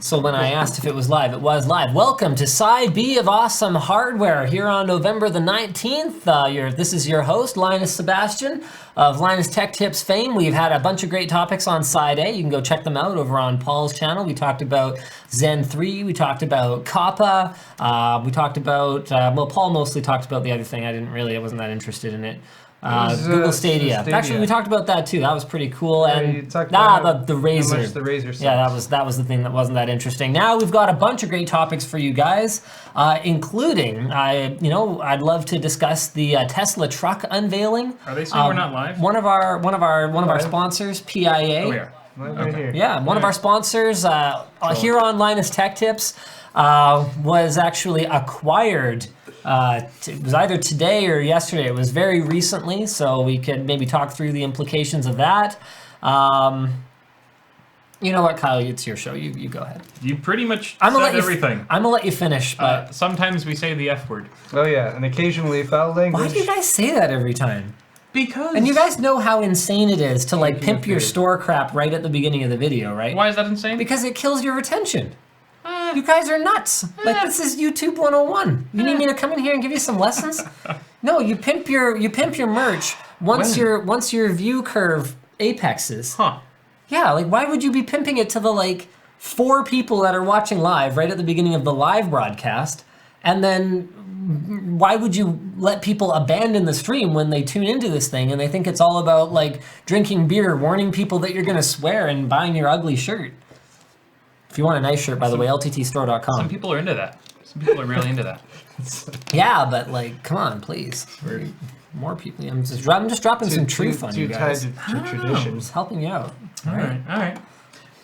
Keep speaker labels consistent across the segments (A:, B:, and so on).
A: So when I asked if it was live, it was live. Welcome to Side B of Awesome Hardware here on November the 19th. This is your host, Linus Sebastian of LinusTechTips fame. We've had a bunch of great topics on Side A. You can go check them out over on Paul's channel. We talked about Zen 3. We talked about Kappa. We talked about, well, Paul mostly talked about the other thing. I wasn't that interested in it. Google Stadia. Actually, we talked about that too. That was pretty cool.
B: Yeah,
A: and
B: you talked about
A: the Razer.
B: How much the Razer sucks.
A: Yeah, that was the thing that wasn't that interesting. Now we've got a bunch of great topics for you guys, including I'd love to discuss the Tesla truck unveiling.
C: Are they saying we're not live?
A: One of our sponsors, PIA.
C: Oh, yeah.
B: Right here.
A: Yeah, one of our sponsors here on LinusTechTips was actually acquired. It was either today or yesterday. It was very recently, so we could maybe talk through the implications of that. You know what, Kyle? It's your show. You go ahead.
C: You pretty much said everything.
A: I'm gonna let you finish, but
C: sometimes we say the F word.
B: Oh yeah, and occasionally foul language.
A: why do you guys say that every time?
C: Because.
A: And you guys know how insane it is to like pimp your store crap right at the beginning of the video, right?
C: Why is that insane?
A: Because it kills your retention. You guys are nuts. Like, this is YouTube 101. You need me to come in here and give you some lessons? No, you pimp your merch once your view curve apexes.
C: Huh.
A: Yeah, like why would you be pimping it to the like 4 people that are watching live right at the beginning of the live broadcast? And then why would you let people abandon the stream when they tune into this thing and they think it's all about like drinking beer, warning people that you're gonna swear and buying your ugly shirt? If you want a nice shirt, by the way, lttstore.com.
C: Some people are into that. Some people are really into that.
A: Yeah, but like, come on, please. More people. I'm just dropping some truth on you guys.
B: Too tied to tradition.
A: Just helping you out.
C: All right.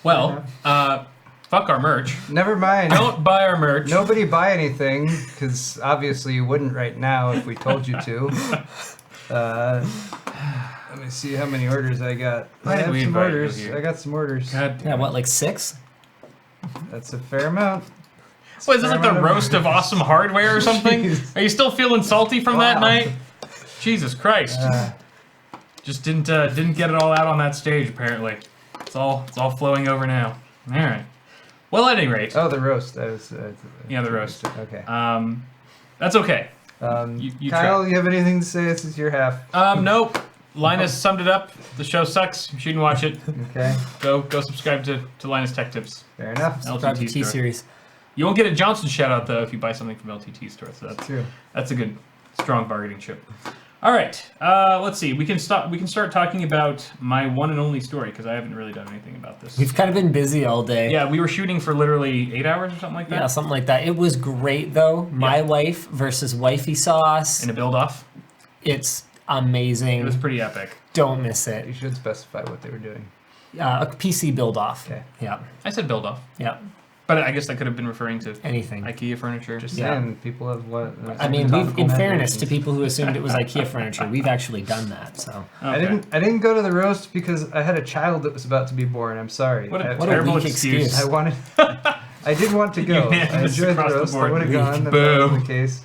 C: Well, fuck our merch.
B: Never mind.
C: Don't buy our merch.
B: Nobody buy anything, because obviously you wouldn't right now if we told you to. Let me see how many orders I got. I got some orders.
A: Yeah, what, like 6?
B: That's a fair amount.
C: What, is this like the roast of awesome hardware or something?
B: Jeez.
C: Are you still feeling salty from that night? Jesus Christ. Just didn't get it all out on that stage, apparently. It's all flowing over now. All right. Well, at any rate.
B: Oh, the roast.
C: Yeah, the roast.
B: Okay.
C: That's okay.
B: You Kyle, you have anything to say? This is your half.
C: Nope. Linus summed it up. The show sucks. You shouldn't watch it.
B: Okay.
C: Go subscribe to LinusTechTips.
B: Fair enough.
A: Subscribe to T-Series.
C: You won't get a Johnson shout out though if you buy something from LTT store. So that's
B: true.
C: That's a good, strong bargaining chip. All right. Let's see. We can start talking about my one and only story because I haven't really done anything about this.
A: We've kind of been busy all day.
C: Yeah, we were shooting for literally 8 hours or something like that.
A: Yeah, something like that. It was great though. My wife versus wifey sauce.
C: In a build off.
A: It's amazing.
C: It was pretty epic.
A: Don't miss it.
B: You should specify what they were doing.
A: A PC build off.
B: Okay.
A: Yeah.
C: I said build off.
A: Yeah.
C: But I guess that could have been referring to
A: anything.
C: IKEA furniture.
B: Just saying, people have what?
A: I mean, in fairness to people who assumed it was IKEA furniture, we've actually done that. So
C: okay.
B: I didn't go to the roast because I had a child that was about to be born. I'm sorry.
C: What a terrible excuse.
B: I did want to go. I enjoyed the roast. I would have gone if that was the case.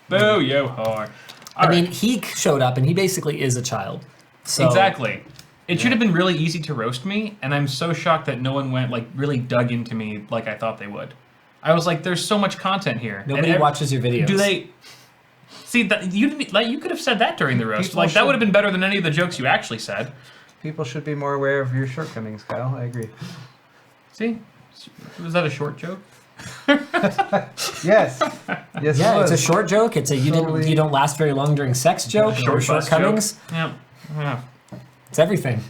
C: Boo, yo, hard.
A: I mean, he showed up and he basically is a child. So,
C: exactly. It should have been really easy to roast me, and I'm so shocked that no one went really dug into me like I thought they would. I was like, there's so much content here.
A: Nobody watches your videos.
C: Do they? See, that you could have said that during the roast. That would have been better than any of the jokes you actually said.
B: People should be more aware of your shortcomings, Kyle. I agree.
C: See, was that a short joke?
B: Yes.
A: Yeah, it's a short joke. It's a you don't last very long during sex joke or shortcomings.
C: Yeah.
A: It's everything.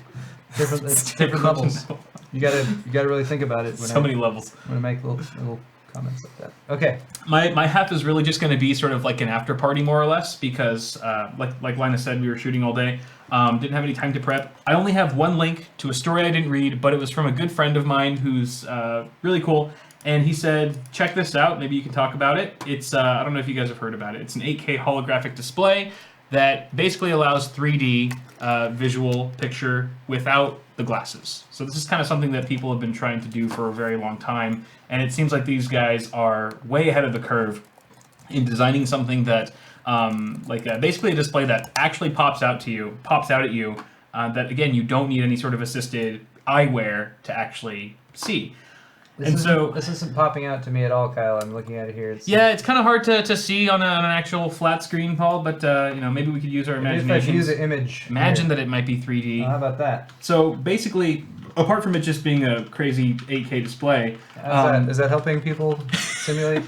B: Different levels. You gotta really think about it.
C: Many levels.
B: When I make little comments like that. Okay.
C: My half is really just going to be sort of like an after party, more or less, because like Linus said, we were shooting all day. Didn't have any time to prep. I only have one link to a story I didn't read, but it was from a good friend of mine who's really cool. And he said, check this out. Maybe you can talk about it. It's I don't know if you guys have heard about it. It's an 8K holographic display that basically allows 3D visual picture without the glasses. So this is kind of something that people have been trying to do for a very long time. And it seems like these guys are way ahead of the curve in designing something that, basically a display that actually pops out at you. That, again, you don't need any sort of assisted eyewear to actually see.
B: This isn't popping out to me at all, Kyle. I'm looking at it here. It's
C: kind of hard to see on an actual flat screen, Paul. But maybe we could use our imagination.
B: If I use an image.
C: Imagine that it might be 3D.
B: How about that?
C: So basically, apart from it just being a crazy 8K display,
B: is that helping people simulate?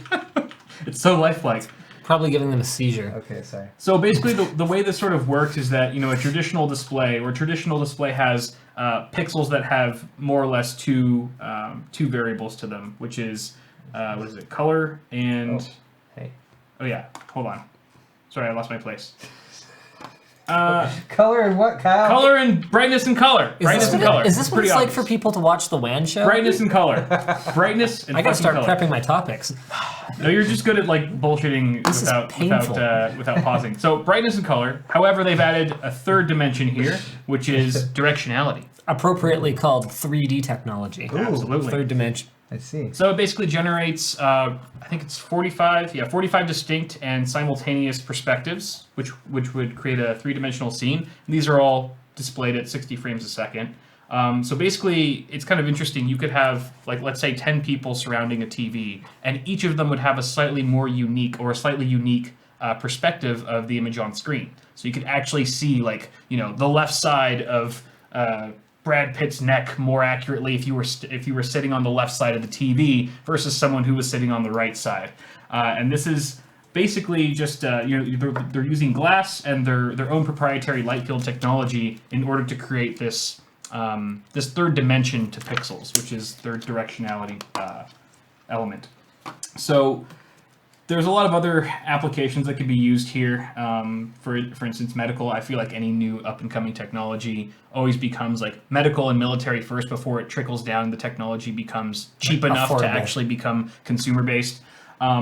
C: It's so lifelike.
A: Probably giving them a seizure.
B: Okay, sorry.
C: So basically, the way this sort of works is that a traditional display has pixels that have more or less two variables to them, which is what is it? Color and oh yeah, hold on. Sorry, I lost my place.
B: Color and what, Kyle?
C: Color and brightness and color.
A: Is this what it's like for people to watch the WAN show?
C: Brightness and color. Brightness and
A: I gotta start
C: color.
A: prepping my topics.
C: No, you're just good at like bullshitting without pausing. So brightness and color. However, they've added a third dimension here, which is directionality.
A: Appropriately called 3D technology.
C: Ooh, absolutely.
A: Third dimension.
B: I see.
C: So it basically generates, I think it's 45 distinct and simultaneous perspectives, which would create a three-dimensional scene. And these are all displayed at 60 frames a second. So basically, it's kind of interesting. You could have, like, let's say 10 people surrounding a TV, and each of them would have a slightly unique perspective of the image on screen. So you could actually see, like, the left side of Brad Pitt's neck more accurately if you were sitting on the left side of the TV versus someone who was sitting on the right side. And this is basically just they're using glass and their own proprietary light field technology in order to create this third dimension to pixels, which is their directionality element. So there's a lot of other applications that could be used here. For instance, medical. I feel like any new up-and-coming technology always becomes like medical and military first before it trickles down. The technology becomes cheap enough to actually become consumer-based.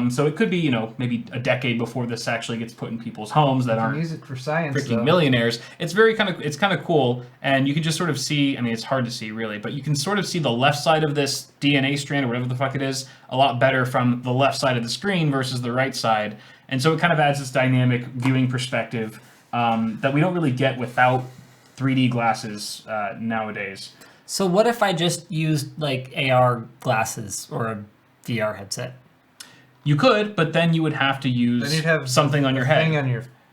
C: So it could be, maybe a decade before this actually gets put in people's homes that aren't
B: use it for science,
C: freaking millionaires. It's kind of cool, and you can just sort of see. I mean, it's hard to see really, but you can sort of see the left side of this DNA strand or whatever the fuck it is a lot better from the left side of the screen versus the right side, and so it kind of adds this dynamic viewing perspective that we don't really get without 3D glasses nowadays.
A: So what if I just used like AR glasses or a VR headset?
C: You could, but then you would have to use something on your head.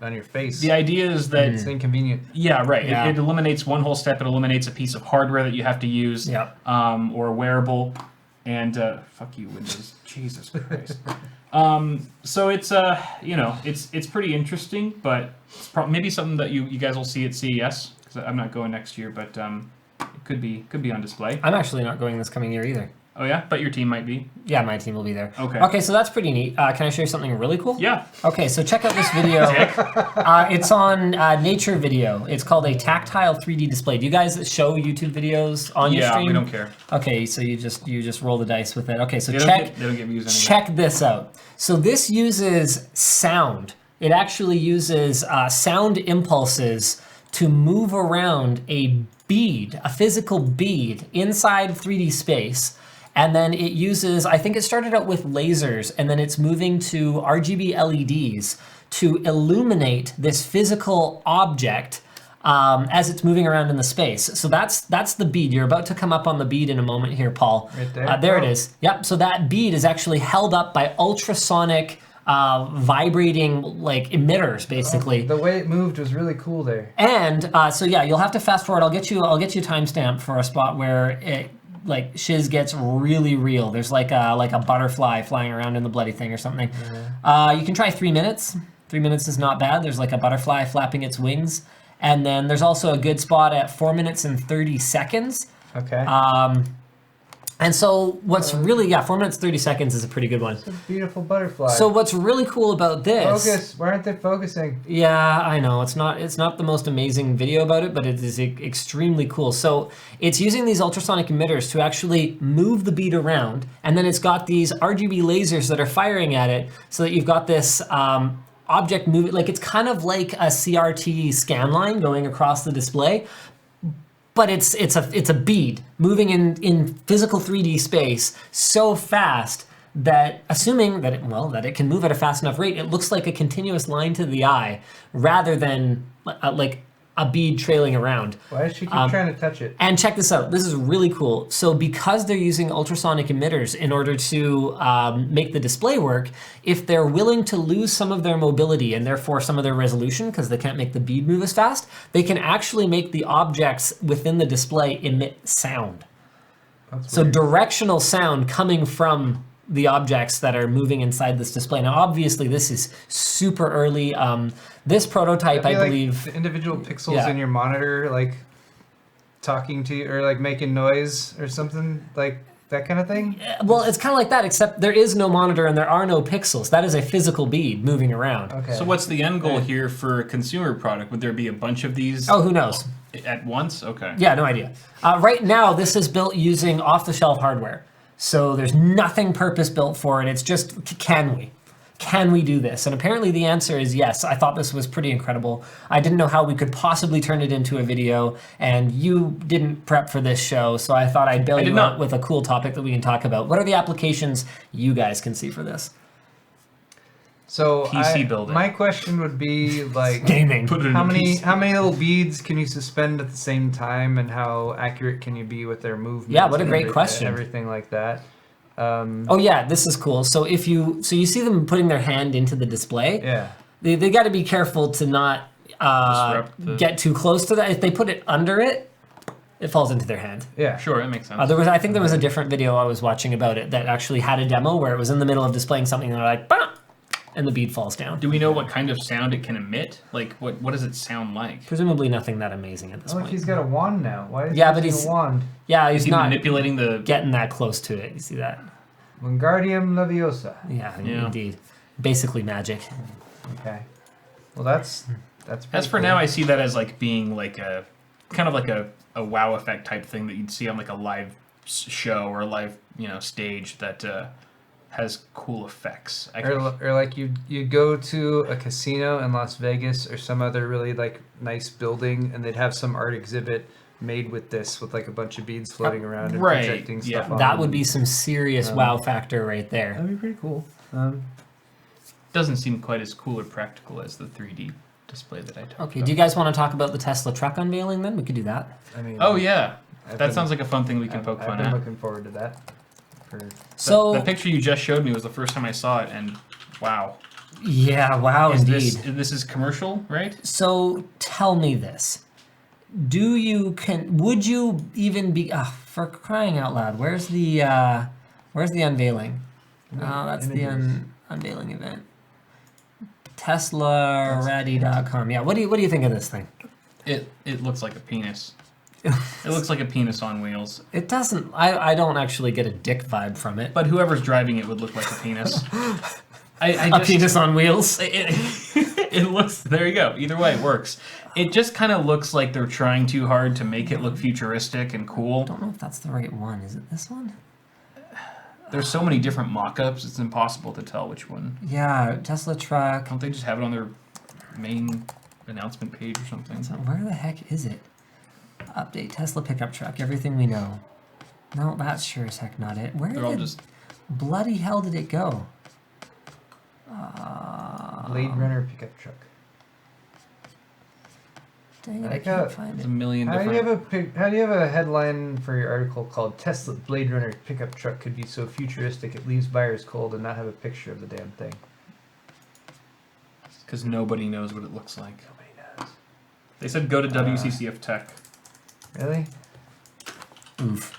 B: On your face.
C: The idea is that
B: it's inconvenient.
C: Yeah, right.
A: Yeah.
C: It eliminates one whole step. It eliminates a piece of hardware that you have to use, or a wearable. And fuck you, Windows. Jesus Christ. So it's it's pretty interesting, but it's maybe something that you guys will see at CES. Because I'm not going next year, but it could be on display.
A: I'm actually not going this coming year either.
C: Oh yeah, but your team might be.
A: Yeah, my team will be there.
C: Okay.
A: Okay, so that's pretty neat. Can I show you something really cool?
C: Yeah.
A: Okay, so check out this video. It's on Nature Video. It's called a tactile 3D display. Do you guys show YouTube videos on your stream?
C: Yeah, we don't care.
A: Okay, so you just roll the dice with it. Okay, so
C: they
A: check
C: don't get views anymore.
A: Check this out. So this uses sound. It actually uses sound impulses to move around a bead, a physical bead inside 3D space. And then it uses, I think it started out with lasers, and then it's moving to RGB LEDs to illuminate this physical object as it's moving around in the space. So that's the bead. You're about to come up on the bead in a moment here, Paul.
B: Right there?
A: There it is. Yep, so that bead is actually held up by ultrasonic vibrating like emitters, basically.
B: The way it moved was really cool there.
A: And so yeah, you'll have to fast forward. I'll get you a timestamp for a spot where it like shiz gets really real. There's like a butterfly flying around in the bloody thing or something. You can try 3 minutes. 3 minutes is not bad. There's like a butterfly flapping its wings. And then there's also a good spot at 4 minutes and 30 seconds.
B: Okay.
A: And so what's really, 4 minutes, 30 seconds is a pretty good one.
B: It's a beautiful butterfly.
A: So what's really cool about this...
B: Focus. Why aren't they focusing?
A: Yeah, I know. It's not the most amazing video about it, but it is extremely cool. So it's using these ultrasonic emitters to actually move the bead around, and then it's got these RGB lasers that are firing at it so that you've got this object moving. Like it's kind of like a CRT scan line going across the display, but it's a bead moving in physical 3D space so fast that, assuming that it can move at a fast enough rate, it looks like a continuous line to the eye rather than like a bead trailing around.
B: Why does she keep trying to touch it?
A: And check this out. This is really cool. So because they're using ultrasonic emitters in order to make the display work, if they're willing to lose some of their mobility and therefore some of their resolution, because they can't make the bead move as fast, they can actually make the objects within the display emit sound. So directional sound coming from the objects that are moving inside this display. Now, obviously, this is super early. This prototype, I believe...
B: the individual pixels in your monitor, like, talking to you, or, like, making noise or something, like, that kind of thing?
A: Well, it's kind of like that, except there is no monitor and there are no pixels. That is a physical bead moving around.
B: Okay.
C: So what's the end goal here for a consumer product? Would there be a bunch of these?
A: Oh, who knows?
C: At once? Okay.
A: Yeah, no idea. Right now, this is built using off-the-shelf hardware. So there's nothing purpose-built for it. It's just, can we? Can we do this? And apparently the answer is yes. I thought this was pretty incredible. I didn't know how we could possibly turn it into a video, and you didn't prep for this show, so I thought I'd bail you out with a cool topic that we can talk about. What are the applications you guys can see for this?
B: So
C: PC building.
B: My question would be like
A: gaming.
B: How many little beads can you suspend at the same time, and how accurate can you be with their movement?
A: Yeah, what a great question.
B: Everything like that.
A: Oh yeah, this is cool. So if you see them putting their hand into the display.
B: Yeah.
A: They got to be careful to not get too close to that. If they put it under it, it falls into their hand.
B: Yeah.
C: Sure, that makes sense.
A: I think there was a different video I was watching about it that actually had a demo where it was in the middle of displaying something and they're like, bah! And the bead falls down.
C: Do we know what kind of sound it can emit? Like, what does it sound like?
A: Presumably nothing that amazing at this point.
B: He's got a wand now. Why is
A: but
B: he
A: he's
B: a wand?
A: Yeah, he's not
C: manipulating the
A: getting that close to it. You see that?
B: Wingardium Leviosa.
A: Yeah, indeed. Basically magic.
B: Okay. Well, that's
C: As for now, I see that as like being like a kind of like a wow effect type thing that you'd see on like a live show or a live stage that has cool effects.
B: Or like you go to a casino in Las Vegas or some other really like nice building, and they'd have some art exhibit made with this, with like a bunch of beads floating around and projecting stuff on
A: that would be some serious wow factor right there.
B: That'd be pretty cool.
C: Doesn't seem quite as cool or practical as the 3D display that I talked about.
A: Okay, do you guys want to talk about the Tesla truck unveiling then? We could do that.
B: I mean,
C: oh yeah, that sounds like a fun thing we can poke fun at.
B: I'm looking forward to that.
A: So
C: the picture you just showed me was the first time I saw it, and wow.
A: Yeah, wow, indeed.
C: This is commercial, right?
A: So tell me this. Would you even be, for crying out loud, where's the unveiling? Oh, that's the unveiling event. TeslaReady.com. Yeah, what do you think of this thing?
C: It looks like a penis. It looks like a penis on wheels.
A: It doesn't, I don't actually get a dick vibe from it.
C: But whoever's driving it would look like a penis.
A: A penis on wheels?
C: It looks, there you go. Either way, it works. It just kind of looks like they're trying too hard to make it look futuristic and cool.
A: I don't know if that's the right one. Is it this one?
C: There's so many different mock-ups, it's impossible to tell which one.
A: Yeah, Tesla truck.
C: Don't they just have it on their main announcement page or something?
A: So where the heck is it? Update Tesla pickup truck, everything we know. No, that's sure as heck not it. Where bloody hell did it go?
B: Blade Runner pickup truck.
A: Dang it, I can't find it.
C: A million different...
B: How do you have a headline for your article called "Tesla Blade Runner pickup truck could be so futuristic it leaves buyers cold," and not have a picture of the damn thing?
C: Because nobody knows what it looks like.
B: Nobody knows.
C: They said go to WCCF Tech.
B: Really?
A: Oof.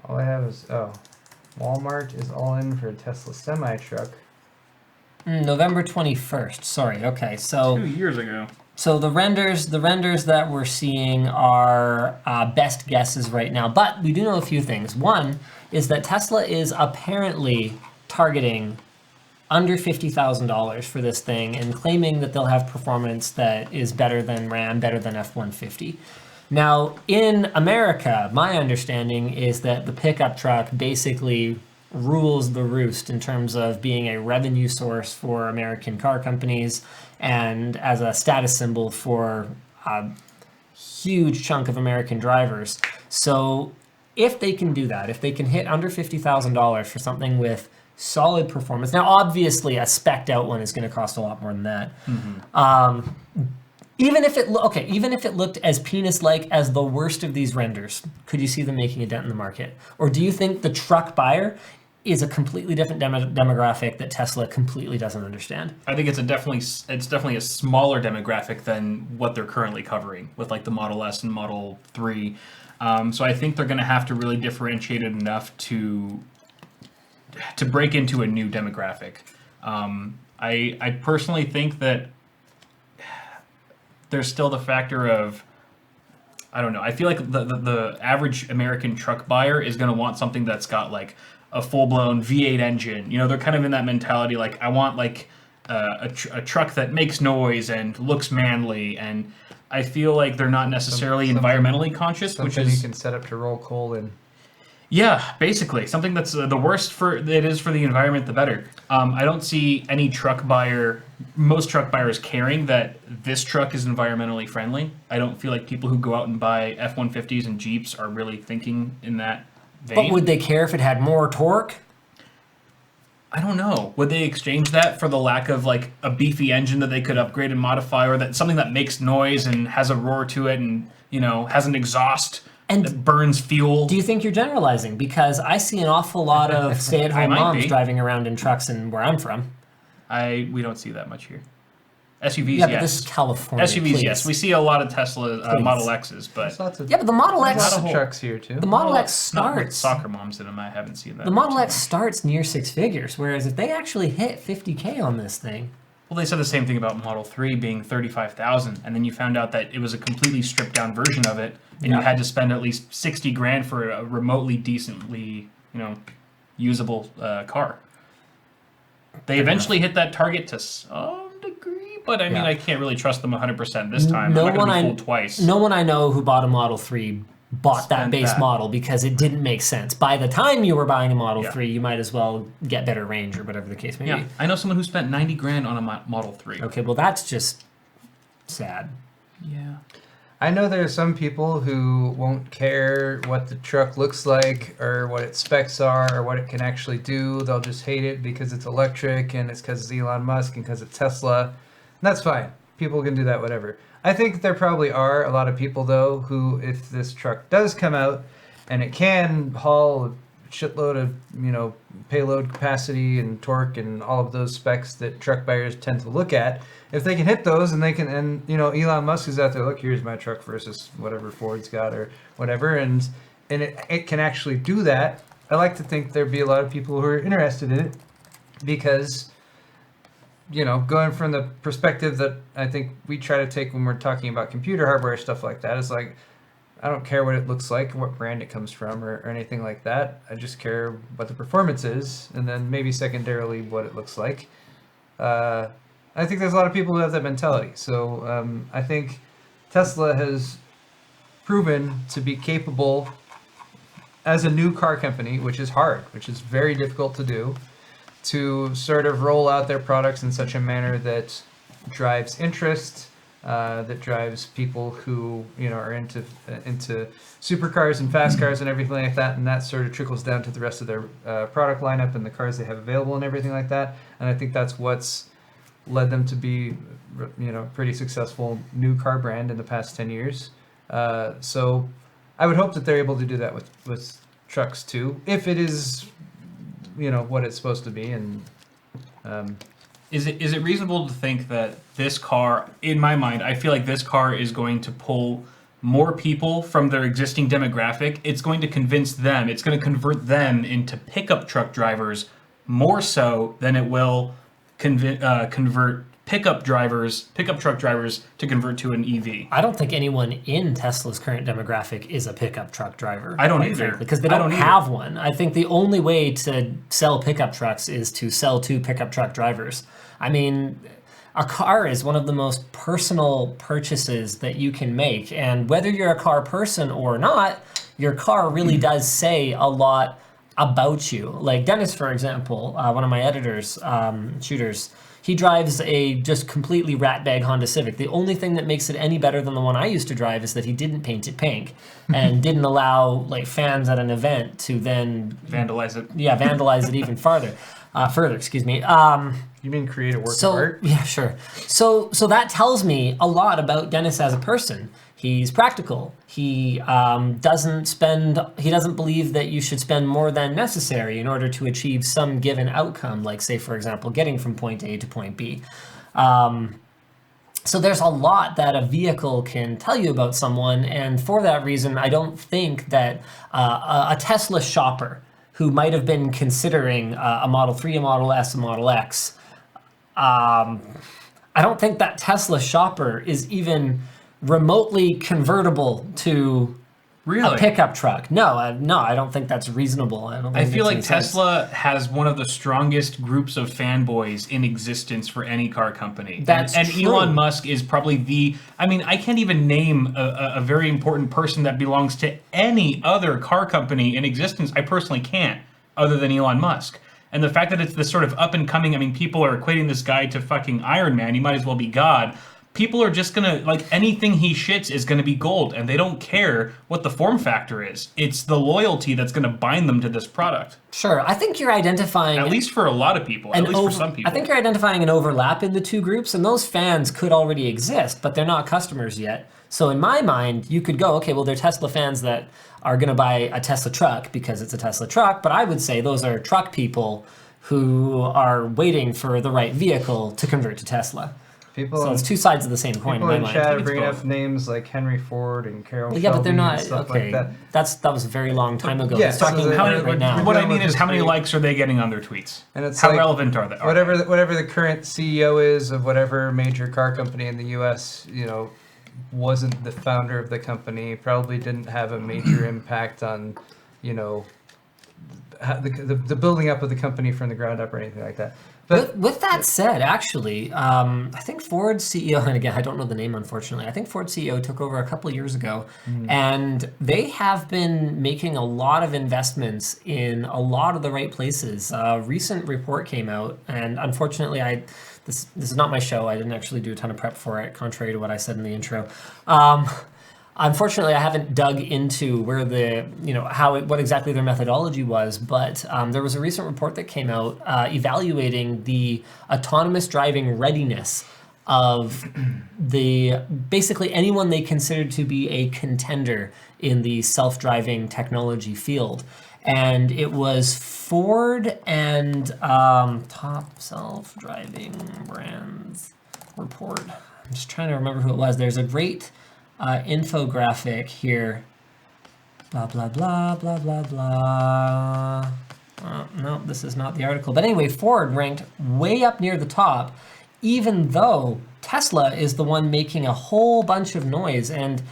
B: All I have is Walmart is all in for a Tesla semi-truck.
A: November 21st. Sorry. Okay, so
C: 2 years ago.
A: So the renders that we're seeing are best guesses right now, but we do know a few things. One is that Tesla is apparently targeting under $50,000 for this thing and claiming that they'll have performance that is better than RAM, better than F-150. Now, in America, my understanding is that the pickup truck basically rules the roost in terms of being a revenue source for American car companies and as a status symbol for a huge chunk of American drivers. So if they can do that, if they can hit under $50,000 for something with solid performance. Now, obviously, a spec'd out one is going to cost a lot more than that. Even if it looked as penis-like as the worst of these renders, could you see them making a dent in the market? Or do you think the truck buyer is a completely different demographic that Tesla completely doesn't understand?
C: I think it's definitely a smaller demographic than what they're currently covering with like the Model S and Model 3. So I think they're going to have to really differentiate it enough to break into a new demographic. I personally think that there's still the factor of, I don't know, I feel like the average American truck buyer is going to want something that's got like a full-blown V8 engine. You know, they're kind of in that mentality, like, I want like a truck that makes noise and looks manly, and I feel like they're not necessarily environmentally conscious, which is...
B: you can set up to roll coal in.
C: Yeah, basically. Something that's the worst it is for the environment, the better. I don't see any most truck buyers caring that this truck is environmentally friendly. I don't feel like people who go out and buy F-150s and Jeeps are really thinking in that vein.
A: But would they care if it had more torque?
C: I don't know. Would they exchange that for the lack of like a beefy engine that they could upgrade and modify, or that something that makes noise and has a roar to it and, you know, has an exhaust that burns fuel?
A: Do you think you're generalizing? Because I see an awful lot of stay-at-home moms driving around in trucks in where I'm from.
C: We don't see that much here. SUVs,
A: yeah,
C: yes.
A: but this is California.
C: SUVs,
A: please.
C: yes. We see a lot of Tesla Model X's, but
A: yeah, but the Model X.
B: Lots of trucks here too.
A: The Model X starts.
C: Soccer moms in them. I haven't seen that.
A: The Model X starts near six figures, whereas if they actually hit 50K on this thing.
C: Well, they said the same thing about Model 3 being 35,000, and then you found out that it was a completely stripped down version of it, and you had to spend at least 60 grand for a remotely decently, you know, usable car. They eventually hit that target to some degree, but I mean, I can't really trust them 100% this time. I'm not going to be fooled twice.
A: No one I know who bought a Model 3 bought that base model because it didn't make sense. By the time you were buying a Model 3, you might as well get better range or whatever the case may be.
C: Yeah, I know someone who spent 90 grand on a Model 3.
A: Okay, well that's just sad.
C: Yeah.
B: I know there are some people who won't care what the truck looks like or what its specs are or what it can actually do. They'll just hate it because it's electric and it's because it's Elon Musk and because it's Tesla. And that's fine. People can do that, whatever. I think there probably are a lot of people, though, who, if this truck does come out and it can haul a shitload of, you know, payload capacity and torque and all of those specs that truck buyers tend to look at, if they can hit those and they can, and, you know, Elon Musk is out there, look, here's my truck versus whatever Ford's got or whatever, and it can actually do that, I like to think there'd be a lot of people who are interested in it because, you know, going from the perspective that I think we try to take when we're talking about computer hardware, stuff like that, it's like, I don't care what it looks like, what brand it comes from, or anything like that. I just care what the performance is, and then maybe secondarily what it looks like. I think there's a lot of people who have that mentality. So I think Tesla has proven to be capable as a new car company, which is hard, which is very difficult to do, to sort of roll out their products in such a manner that drives interest, that drives people who, you know, are into supercars and fast cars and everything like that, and that sort of trickles down to the rest of their product lineup and the cars they have available and everything like that. And I think that's what's led them to be, you know, pretty successful new car brand in the past 10 years. So I would hope that they're able to do that with trucks too, if it is, you know, what it's supposed to be. And
C: is it reasonable to think that this car, in my mind, I feel like this car is going to pull more people from their existing demographic? It's going to convince them, it's going to convert them into pickup truck drivers more so than it will convert pickup truck drivers to convert to an EV.
A: I don't think anyone in Tesla's current demographic is a pickup truck driver.
C: I don't either.
A: Because they don't have one. I think the only way to sell pickup trucks is to sell to pickup truck drivers. I mean, a car is one of the most personal purchases that you can make. And whether you're a car person or not, your car really does say a lot about you. Like Dennis, for example, one of my editors, shooters, He drives a just completely ratbag Honda Civic. The only thing that makes it any better than the one I used to drive is that he didn't paint it pink and didn't allow like fans at an event to then
C: vandalize it.
A: Yeah, vandalize it even farther. Excuse me.
B: You mean create a work of
A: So
B: art?
A: yeah, sure. So that tells me a lot about Dennis as a person. He's practical. He doesn't believe that you should spend more than necessary in order to achieve some given outcome, like say, for example, getting from point A to point B. So there's a lot that a vehicle can tell you about someone, and for that reason, I don't think that a Tesla shopper who might have been considering a Model 3, a Model S, a Model X, I don't think that Tesla shopper is even remotely convertible to
C: Really?
A: a pickup truck. No, I don't think that's reasonable.
C: I feel like Tesla has one of the strongest groups of fanboys in existence for any car company.
A: That's
C: and
A: true.
C: Elon Musk is probably I can't even name a very important person that belongs to any other car company in existence. I personally can't, other than Elon Musk. And the fact that it's this sort of up and coming, people are equating this guy to fucking Iron Man. He might as well be God. People are just gonna, like, anything he shits is gonna be gold, and they don't care what the form factor is. It's the loyalty that's gonna bind them to this product.
A: Sure, I think you're identifying...
C: At least for a lot of people, at least for some people.
A: I think you're identifying an overlap in the two groups, and those fans could already exist, but they're not customers yet. So in my mind, you could go, okay, well, they're Tesla fans that are gonna buy a Tesla truck because it's a Tesla truck, but I would say those are truck people who are waiting for the right vehicle to convert to Tesla. So it's two sides of the same coin in my mind.
B: People in chat are bringing up names like Henry Ford and Carroll Shelby.
A: Yeah, but they're not,
B: and stuff
A: okay,
B: like that.
A: That was a very long time ago.
B: Yeah,
A: He's talking
B: so
A: about it right now.
C: What I mean is, how many likes are they getting on their tweets?
B: And it's
C: how
B: like,
C: relevant are they?
B: Whatever the current CEO is of whatever major car company in the U.S., wasn't the founder of the company, probably didn't have a major impact on, the building up of the company from the ground up or anything like that. But
A: With that said, actually, I think Ford's CEO, and again, I don't know the name, unfortunately, I think Ford's CEO took over a couple of years ago, and they have been making a lot of investments in a lot of the right places. A recent report came out, and unfortunately, this is not my show. I didn't actually do a ton of prep for it, contrary to what I said in the intro. Unfortunately, I haven't dug into where what exactly their methodology was, but there was a recent report that came out evaluating the autonomous driving readiness of basically anyone they considered to be a contender in the self-driving technology field. And it was Ford and top self-driving brands report. I'm just trying to remember who it was. There's a great infographic here. Blah, blah, blah, blah, blah, blah. No, this is not the article. But anyway, Ford ranked way up near the top, even though Tesla is the one making a whole bunch of noise. And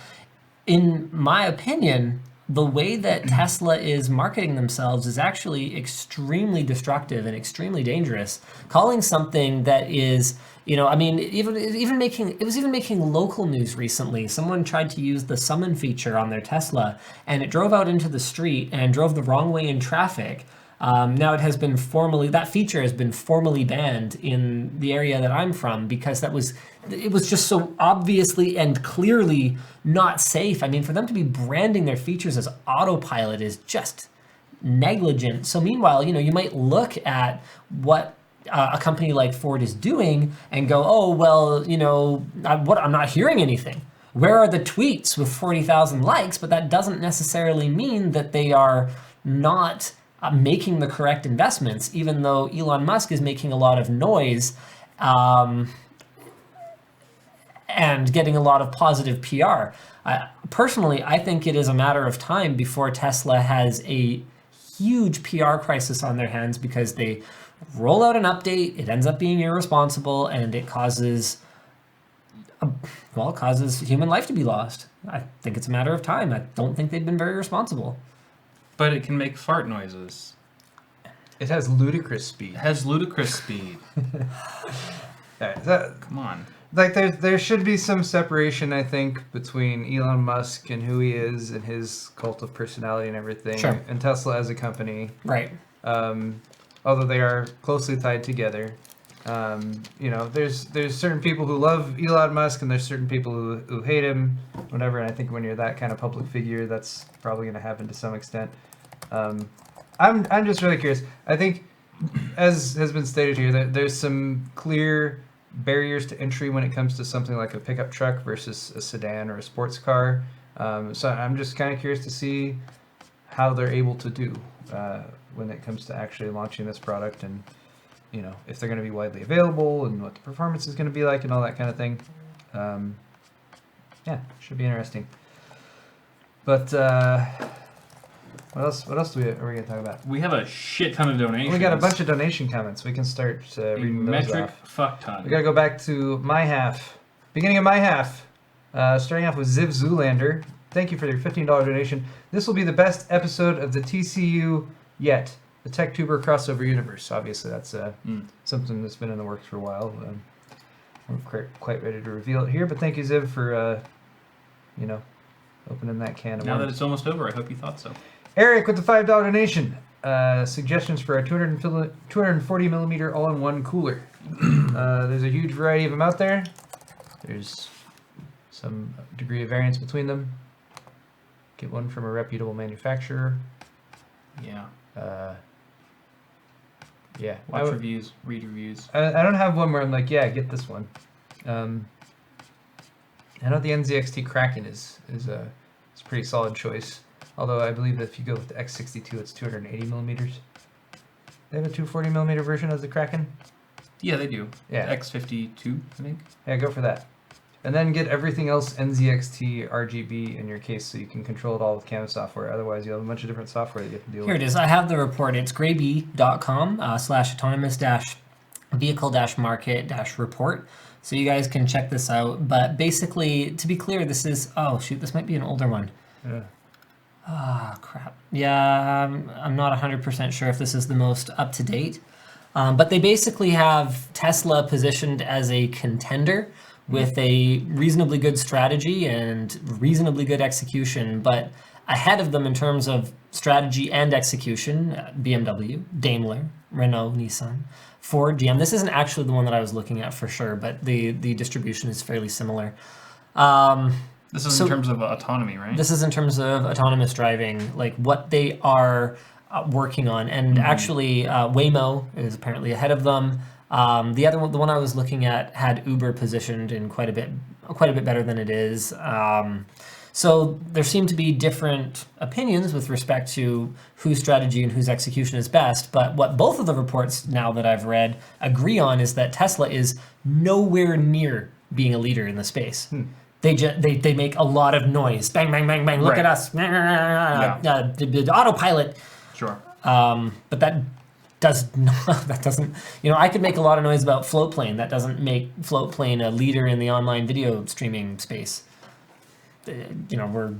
A: in my opinion, the way that Tesla is marketing themselves is actually extremely destructive and extremely dangerous. Calling something that is, even making local news recently. Someone tried to use the summon feature on their Tesla, and it drove out into the street and drove the wrong way in traffic. Now that feature has been formally banned in the area that I'm from because it was just so obviously and clearly not safe. For them to be branding their features as autopilot is just negligent. So meanwhile, you might look at what a company like Ford is doing and go, oh, well, I'm not hearing anything. Where are the tweets with 40,000 likes? But that doesn't necessarily mean that they are not making the correct investments, even though Elon Musk is making a lot of noise and getting a lot of positive PR. Personally, I think it is a matter of time before Tesla has a huge PR crisis on their hands because they roll out an update, it ends up being irresponsible, and it causes human life to be lost. I think it's a matter of time. I don't think they've been very responsible.
C: But it can make fart noises.
B: it has ludicrous speed.
C: Come on.
B: Like there should be some separation, I think, between Elon Musk and who he is and his cult of personality and everything,
A: Sure.
B: and Tesla as a company.
A: Right.
B: Although they are closely tied together. You know, there's certain people who love Elon Musk and there's certain people who hate him, whatever. And I think when you're that kind of public figure, that's probably going to happen to some extent. I'm just really curious. I think, as has been stated here, that there's some clear barriers to entry when it comes to something like a pickup truck versus a sedan or a sports car. So I'm just kind of curious to see how they're able to do when it comes to actually launching this product, and you know, if they're going to be widely available and what the performance is going to be like and all that kind of thing. Yeah, should be interesting. But what else are we going to talk about?
C: We have a shit ton of donations.
B: We got a bunch of donation comments. We can start reading those
C: metric
B: off.
C: fuck ton.
B: We got to go back to my half. Beginning of my half. Starting off with Ziv Zoolander. Thank you for your $15 donation. This will be the best episode of the TCU yet. The TechTuber crossover universe. Obviously, that's something that's been in the works for a while. We're quite ready to reveal it here, but thank you, Ziv, for you know, opening that can of worms.
C: Now that it's almost over, I hope you thought so.
B: Eric with the $5 donation. Suggestions for a 240 millimeter all-in-one cooler. There's a huge variety of them out there. There's some degree of variance between them. Get one from a reputable manufacturer.
C: Yeah.
B: Yeah.
C: Watch reviews, read reviews.
B: I don't have one where I'm like, yeah, get this one. I know the NZXT Kraken is a pretty solid choice. Although I believe that if you go with the X62, it's 280 millimeters. They have a 240 millimeter version of the Kraken.
C: Yeah, they do.
B: Yeah.
C: X52, I think.
B: Yeah, go for that. And then get everything else NZXT RGB in your case so you can control it all with CAM software. Otherwise, you'll have a bunch of different software that you have to deal
A: Here
B: with.
A: it is. I have the report. It's grayb.com/autonomous-vehicle-market-report. So you guys can check this out. But basically, to be clear, this is... Oh, shoot. This might be an older one.
B: Yeah.
A: Ah, crap. Yeah, I'm not 100% sure if this is the most up-to-date. But they basically have Tesla positioned as a contender with a reasonably good strategy and reasonably good execution, but ahead of them in terms of strategy and execution, BMW, Daimler, Renault, Nissan, Ford, GM. This isn't actually the one that I was looking at for sure, but the distribution is fairly similar.
C: This is in terms of autonomy, right?
A: This is in terms of autonomous driving, like what they are working on. And actually, Waymo is apparently ahead of them. The other one, the one I was looking at, had Uber positioned in quite a bit better than it is. So there seem to be different opinions with respect to whose strategy and whose execution is best. But what both of the reports now that I've read agree on is that Tesla is nowhere near being a leader in the space. They make a lot of noise. Bang, bang, bang, bang. Look at us. The autopilot.
C: Sure.
A: But that does not, that doesn't, you know, I could make a lot of noise about FLOATPLANE. That doesn't make FLOATPLANE a leader in the online video streaming space. You know, we're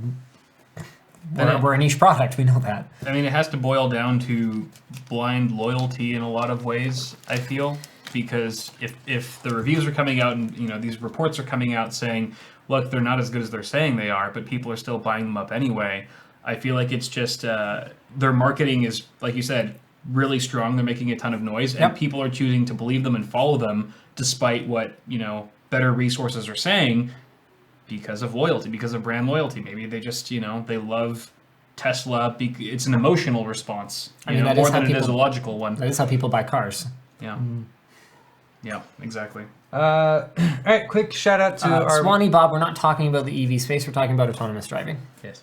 A: a niche product. We know that.
C: I mean, it has to boil down to blind loyalty in a lot of ways, I feel, because if the reviews are coming out and, you know, these reports are coming out saying, look, they're not as good as they're saying they are, but people are still buying them up anyway, I feel like it's just their marketing is, like you said, really strong. They're making a ton of noise, and people are choosing to believe them and follow them despite what, you know, better resources are saying because of loyalty, because of brand loyalty. Maybe they just, you know, they love Tesla. It's an emotional response, more than it is a logical one.
A: That is how people buy cars.
C: Yeah. Yeah, exactly.
B: All right, quick shout out to our...
A: Swanee Bob, we're not talking about the EV space. We're talking about autonomous driving.
B: Yes.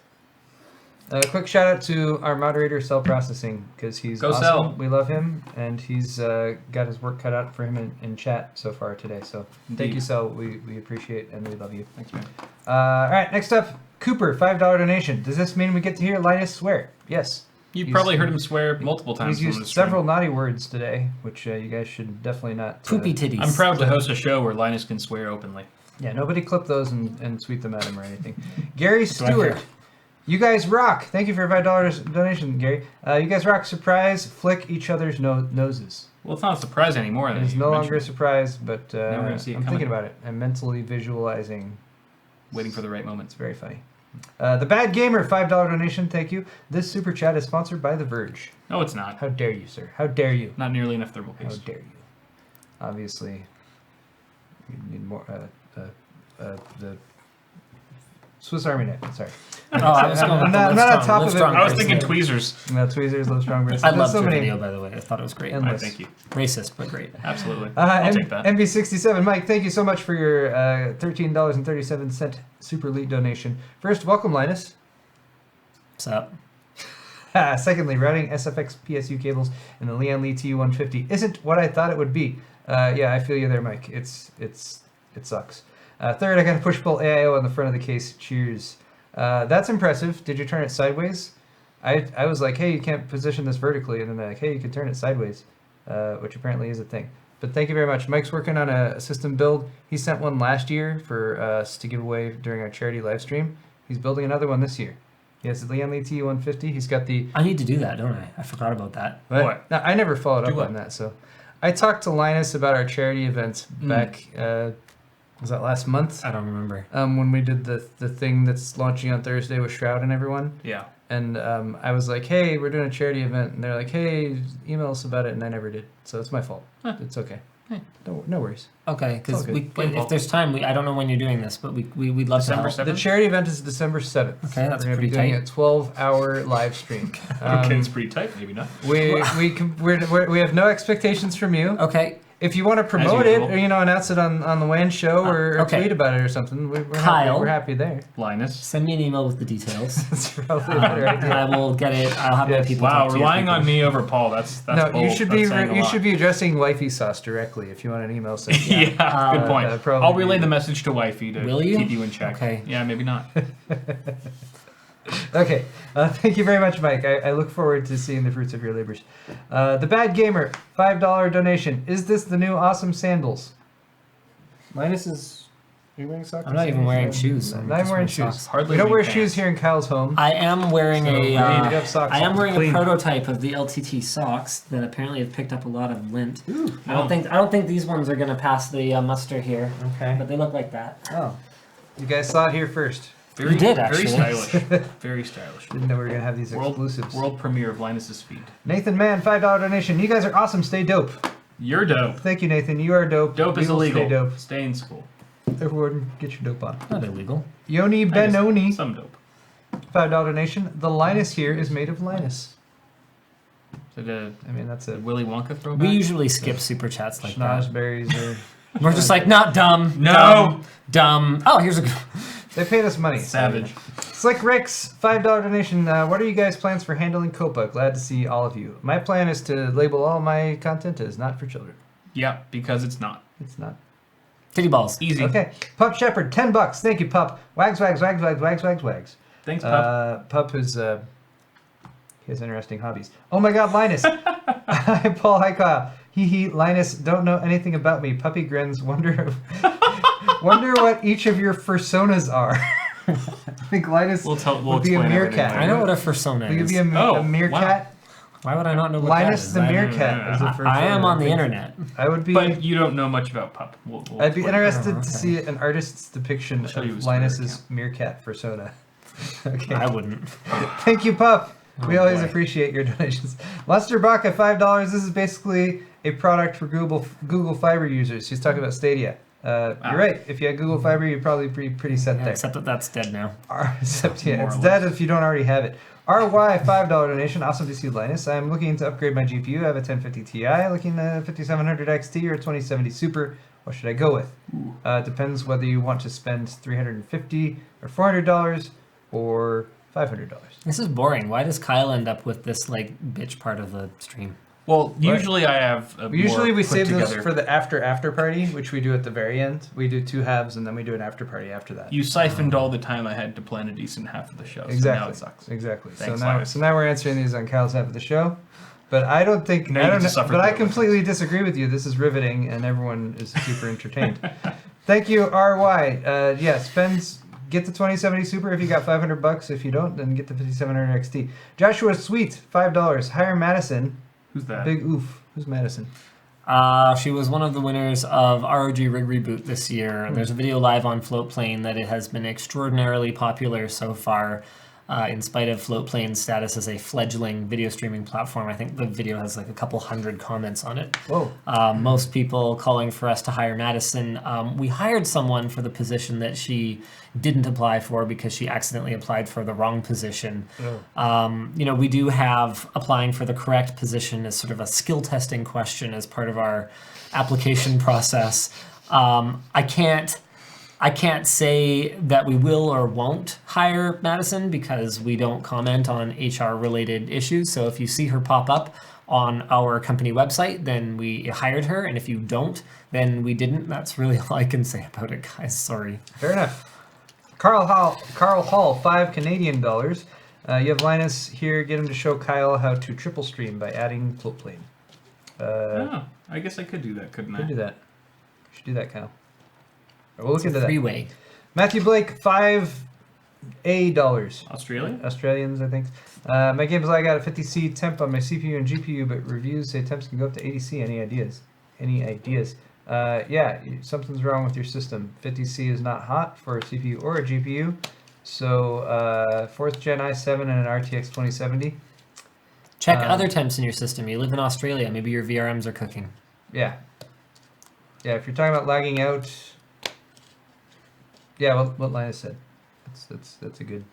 B: Quick shout out to our moderator, Cell Processing, because he's awesome.
C: Cell.
B: We love him, and he's got his work cut out for him in chat so far today. So thank you, Cell. We appreciate and we love you.
C: Thanks, man.
B: All right, next up, Cooper, $5 donation. Does this mean we get to hear Linus swear? Yes.
C: You've probably heard him swear multiple times.
B: He's used several naughty words today, which you guys should definitely not...
A: Poopy titties.
C: I'm proud to host a show where Linus can swear openly.
B: Yeah, nobody clip those and tweet them at him or anything. Gary Stewart. You guys rock. Thank you for a $5 donation, Gary. You guys rock. Surprise. Flick each other's noses.
C: Well, it's not a surprise anymore.
B: It's no longer a surprise, but I'm
C: see it
B: thinking about it. I'm mentally visualizing.
C: Waiting for the right moment.
B: It's very funny. The Bad Gamer, $5 donation. Thank you. This super chat is sponsored by The Verge.
C: No, it's not.
B: How dare you, sir? How dare you?
C: Not nearly enough thermal
B: How
C: paste.
B: dare you? obviously, you need more. The Swiss Army knife. Sorry.
A: Oh, I was going with
B: I'm
A: the
B: not on
A: Livestrong-
B: top of it.
A: Livestrong
C: I was
A: bracelet.
C: thinking tweezers.
B: No, tweezers, Livestrong bracelet.
A: I
B: There's
A: loved
B: so
A: your
B: many.
A: video, by the way. I thought it was great.
B: Endless.
C: Thank you.
A: Racist, but great.
C: Absolutely. I'll take that.
B: MV67, Mike, thank you so much for your $13.37 Super Elite donation. First, welcome, Linus.
A: What's up?
B: Secondly, routing SFX PSU cables in the Lian Li TU150 isn't what I thought it would be. Yeah, I feel you there, Mike. It sucks. Third, I got a push-pull AIO on the front of the case. Cheers. That's impressive. Did you turn it sideways? I was like, hey, you can't position this vertically, and then they're like, hey, you can turn it sideways, which apparently is a thing. But thank you very much. Mike's working on a system build. He sent one last year for us to give away during our charity live stream. He's building another one this year. He has the Lian Li TU150. He's got the...
A: I need to do that, don't I? I forgot about that.
C: What?
B: No, I never followed
C: Do
B: up
C: what?
B: on that. So I talked to Linus about our charity event back... was that last month?
A: I don't remember.
B: When we did the thing that's launching on Thursday with Shroud and everyone.
C: Yeah.
B: And I was like, hey, we're doing a charity event. And they're like, hey, email us about it. And I never did. So it's my fault.
C: Huh.
B: It's okay.
C: Hey.
B: No worries.
A: Okay, because
B: It's all good.
C: Blame
A: if
C: Paul.
A: there's time, I don't know when you're doing this, but we'd love
C: December
A: to help.
C: 7th?
B: The charity event is December 7th.
A: Okay, that's
B: we're gonna
A: pretty
B: be doing
A: tight.
B: a 12-hour live stream.
C: Okay, it's pretty tight. Maybe not.
B: We have no expectations from you.
A: Okay,
B: If you want to promote it,
C: usual.
B: or announce it on the WAN show, or
A: okay.
B: tweet about it or something, we're
A: Kyle.
B: happy there.
C: Linus.
A: send me an email with the details.
B: That's probably a better
A: And
B: idea.
A: I will get it. I'll have my
B: Yes.
A: people.
C: Wow,
A: talk to your
C: relying
A: people.
C: on me over Paul. That's
B: No,
C: bold.
B: you should be
C: That's saying a
B: you
C: lot.
B: should be addressing Wifey Sauce directly if you want an email sent.
C: Yeah, good point.
B: probably
C: I'll relay
B: be-
C: the message to wifey to
A: Will you?
C: keep you in check.
A: Okay.
C: Yeah, maybe not.
B: Okay, thank you very much, Mike. I look forward to seeing the fruits of your labors. The Bad Gamer, $5 donation. Is this the new awesome sandals? Linus is. Are you wearing socks?
A: I'm not even wearing shoes.
B: Not
A: I'm
B: even
A: just
B: wearing
A: wearing
B: shoes.
A: socks.
C: Hardly
B: We don't
C: any
B: wear
C: pants.
B: shoes here in Kyle's home.
A: I am wearing
B: So
A: a.
B: we need to have socks
A: I am
B: on.
A: wearing
C: Clean.
A: a prototype of the LTT socks that apparently have picked up a lot of lint.
B: Ooh.
A: I don't think these ones are gonna pass the muster here,
B: Okay.
A: but they look like that.
B: Oh, you guys saw it here first.
C: Very,
A: did, actually.
C: Very stylish. Very stylish.
B: Didn't know we were gonna have these
C: World,
B: exclusives.
C: world premiere of Linus's feed.
B: Nathan Mann, $5 donation. You guys are awesome. Stay dope.
C: You're dope.
B: Thank you, Nathan. You are dope.
C: Dope
B: We
C: is
B: will
C: illegal.
B: Stay dope.
C: Stay in school.
B: Everyone, get your dope on.
A: Not illegal.
B: Yoni
C: I guess
B: Benoni,
C: Some dope.
B: $5 donation. The Linus here is made of Linus.
C: Is it
B: I mean, that's
C: a
B: it.
C: Willy Wonka throwback?
A: We usually skip super chats like that.
B: Schnozberries are.
A: We're just like not dumb.
C: No.
A: Dumb. Oh, here's a.
B: They paid us money.
C: Savage.
B: Slick Ricks, $5 donation. What are you guys' plans for handling COPA? Glad to see all of you. My plan is to label all my content as not for children.
C: Yeah, because it's not.
B: It's not.
A: Titty balls.
C: Easy.
B: Okay. Pup Shepherd, $10. Thank you, Pup. Wags, wags, wags, wags, wags, wags, wags.
C: Thanks, Pup.
B: Pup is he has interesting hobbies. Oh my God, Linus. Hi, Paul. Hi, Kyle. Hee. Linus, don't know anything about me. Puppy grins. Wonder what each of your personas are. I think Linus
C: We'll
B: would be a
C: explain
B: meerkat.
C: everything
A: I know what a persona
B: Will you
A: is.
B: be a
C: Oh,
B: meerkat?
A: Why would I not know what
B: Linus
A: that
B: the
A: is?
B: meerkat is a persona.
A: I am on the internet.
B: I would be.
C: But you don't know much about Pup. We'll
B: I'd be
C: explain.
B: interested
A: Oh,
B: to
A: okay.
B: see an artist's depiction
C: I'll show you
B: of
C: his Twitter
B: Linus's
C: account.
B: meerkat persona. Okay.
A: I wouldn't.
B: Thank you, Pup. We
A: Oh,
B: always
A: boy.
B: appreciate your donations. Lester Baca, $5. This is basically a product for Google Fiber users. He's talking about Stadia. You're right. If you had Google Fiber, you'd probably be pretty set
A: Yeah,
B: there.
A: except that that's dead now.
B: Except, yeah,
C: More
B: it's
C: or
B: dead if you don't already have it. RY, $5 donation. Awesome to see Linus. I'm looking to upgrade my GPU. I have a 1050 Ti, looking at 5700 XT or 2070 Super. What should I go with? Depends whether you want to spend $350 or $400 or $500.
A: This is boring. Why does Kyle end up with this like bitch part of the stream?
C: Well, usually I have a
B: Usually
C: more
B: we
C: put
B: save those
C: together.
B: for the after party, which we do at the very end. We do two halves and then we do an after party after that.
C: You siphoned all the time I had to plan a decent half of the show.
B: Exactly.
C: So now it sucks.
B: Exactly.
C: Thanks,
B: so now,
C: Linus.
B: so now we're answering these on Kyle's half of the show. But I don't think
C: Now you
B: I don't
C: get to
B: know,
C: suffer
B: but I
C: through it.
B: completely disagree with you. This is riveting and everyone is super entertained. Thank you, RY. Get the 2070 Super if you got $500. If you don't, then get the 5700 XT. Joshua Sweet, $5. Hire Madison.
C: Who's that?
B: Big oof. Who's Madison?
A: She was one of the winners of ROG Rig Reboot this year. There's a video live on FloatPlane that it has been extraordinarily popular so far. in spite of FLOATPLANE's status as a fledgling video streaming platform. I think the video has like a couple hundred comments on it.
B: Whoa.
A: Most people calling for us to hire Madison. We hired someone for the position that she didn't apply for because she accidentally applied for the wrong position. We do have applying for the correct position as sort of a skill testing question as part of our application process. I can't say that we will or won't hire Madison because we don't comment on HR related issues. So if you see her pop up on our company website, then we hired her. And if you don't, then we didn't. That's really all I can say about it, guys. Sorry.
B: Fair enough. Carl Hall, 5 Canadian dollars. You have Linus here. Get him to show Kyle how to triple stream by adding FLOATPLANE.
C: I guess I could do that, couldn't I?
B: Could do that. You should do that, Kyle. We'll look into that.
A: Freeway.
B: Matthew Blake, $5
C: Australia?
B: Australians, I think. My game's I got a 50C temp on my CPU and GPU, but reviews say temps can go up to 80C. Any ideas? Yeah, something's wrong with your system. 50C is not hot for a CPU or a GPU. So 4th Gen i7 and an RTX 2070.
A: Check other temps in your system. You live in Australia. Maybe your VRMs are cooking.
B: Yeah. Yeah, if you're talking about lagging out... Yeah, what Linus said. That's a good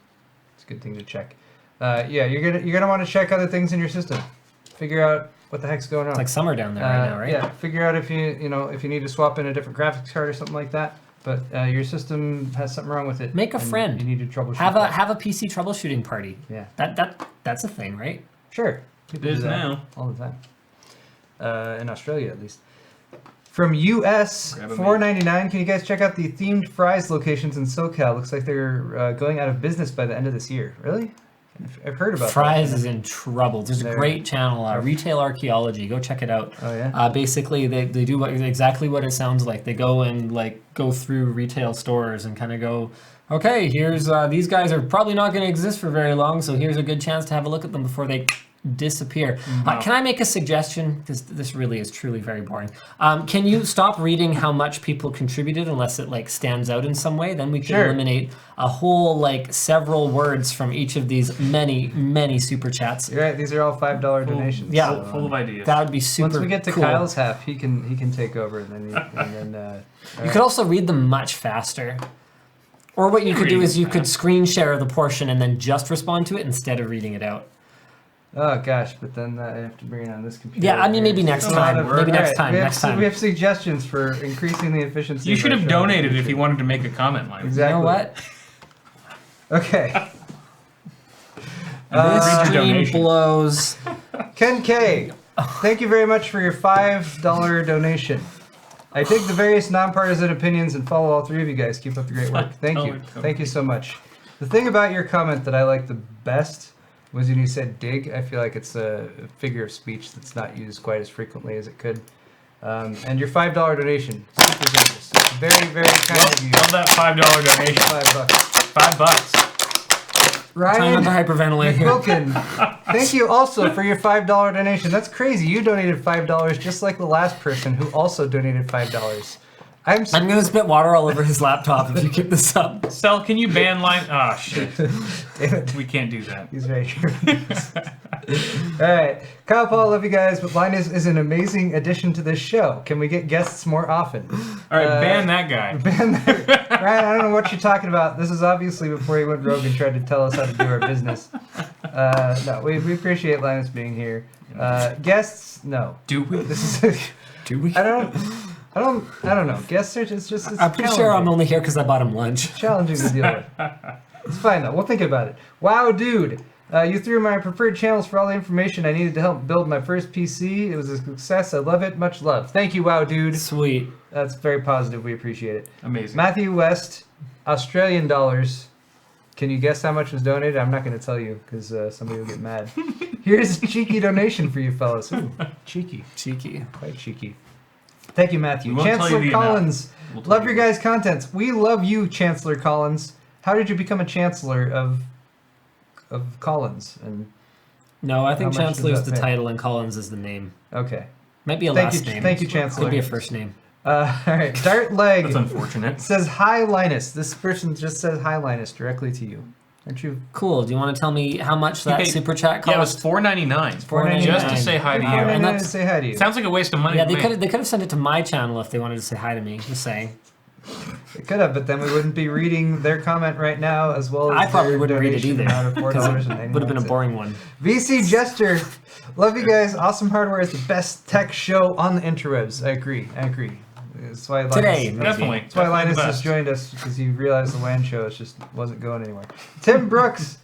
B: thing to check. Yeah, you're gonna want to check other things in your system. Figure out what the heck's going on.
A: It's like summer down there right now, right?
B: Yeah, figure out if you need to swap in a different graphics card or something like that. But your system has something wrong with it.
A: Make a friend.
B: You need to troubleshoot.
A: Have a PC troubleshooting party.
B: Yeah.
A: That's a thing, right?
B: Sure.
C: It is now.
B: All the time. In Australia, at least. From US, $4.99. Can you guys check out the themed fries locations in SoCal? Looks like they're going out of business by the end of this year. Really? I've heard about
A: Fries is in trouble. There's a great channel, Retail Archaeology. Go check it out.
B: Oh yeah.
A: Basically, they do exactly what it sounds like. They go and go through retail stores and kind of go, okay, here's these guys are probably not going to exist for very long, so here's a good chance to have a look at them before they disappear. Can I make a suggestion? Because this really is truly very boring. Can you stop reading how much people contributed unless it stands out in some way? Then we can eliminate a whole several words from each of these many super chats.
B: You're right. These are all $5 donations.
A: Yeah,
B: so,
C: full of ideas.
A: That would be super.
B: Once we get to
A: cool.
B: Kyle's half, he can take over, and then
A: you could also read them much faster. Or what you could do is you could screen share the portion and then just respond to it instead of reading it out.
B: Oh gosh, but then I have to bring it on this computer.
A: Yeah, I mean maybe next time. Maybe next time.
B: We have suggestions for increasing the efficiency.
C: You should have donated if you wanted to make a comment line.
B: Exactly.
A: You know what?
B: Okay.
A: This stream blows.
B: Ken K, thank you very much for your $5 donation. I take the various nonpartisan opinions and follow all three of you guys. Keep up the great work. Thank you. Thank you so much. The thing about your comment that I like the best was when you said dig. I feel like it's a figure of speech that's not used quite as frequently as it could. And your $5 donation. Super generous. Very, very kind of you.
C: Love that $5 donation.
B: $5.
C: $5.
B: Ryan
A: Time to hyperventilate here.
B: Wilkin, thank you also for your $5 donation. That's crazy. You donated $5 just like the last person who also donated $5. I'm
A: gonna spit water all over his laptop if you keep this up.
C: Sel, can you ban line? Oh shit. We can't do that.
B: He's very true. All right, Kyle, Paul, love you guys, but Linus is an amazing addition to this show. Can we get guests more often?
C: All right, ban that guy.
B: Ban that. Ryan, I don't know what you're talking about. This is obviously before he went rogue and tried to tell us how to do our business. No, we appreciate Linus being here. Guests, no.
C: Do we?
B: This is.
A: Do we?
B: I don't know. Guests are just.
A: I'm pretty sure I'm only here because I bought him lunch.
B: Challenging to deal with. It's fine though. We'll think about it. Wow, dude. You threw my preferred channels for all the information I needed to help build my first PC. It was a success. I love it. Much love. Thank you, wow, dude.
A: Sweet.
B: That's very positive. We appreciate it.
C: Amazing.
B: Matthew West, Australian dollars. Can you guess how much was donated? I'm not going to tell you because somebody will get mad. Here's a cheeky donation for you fellas. Ooh, cheeky.
A: Cheeky.
B: Quite cheeky. Thank you, Matthew.
C: We won't tell you
B: Chancellor
C: the
B: Collins.
C: amount.
B: Love your guys' contents. We love you, Chancellor Collins. How did you become a chancellor of Collins? And
A: No, I think
B: How much does
A: Chancellor is
B: that
A: the
B: pay?
A: title and Collins is the name.
B: okay.
A: Might be a
B: Thank
A: last
B: you,
A: name.
B: thank you, Chancellor.
A: Could be a first name.
B: All right. Dart Leg
C: That's unfortunate.
B: says, "Hi, Linus." This person just says, "Hi, Linus," directly to you. Aren't you?
A: Cool. Do you want to tell me how much that super chat cost?
C: Yeah, it was $4.99.
A: $4.99.
C: Just to say hi to you.
A: And
B: And say hi to you.
C: Sounds like a waste of money.
A: Yeah,
C: to me.
A: they could have sent it to my channel if they wanted to say hi to me. Just saying.
B: They could have, but then we wouldn't be reading their comment right now, as well as
A: I probably
B: their
A: wouldn't read it
B: donation
A: either.
B: amount of $4.99.
A: Would have been a boring one.
B: VC Jester, love you guys. Awesome Hardware is the best tech show on the interwebs. I agree. That's why Linus,
A: Today,
C: Definitely.
B: That's why
C: Definitely
B: Linus
C: the
B: has
C: best.
B: joined us, because he realized the WAN show just wasn't going anywhere. Tim Brooks,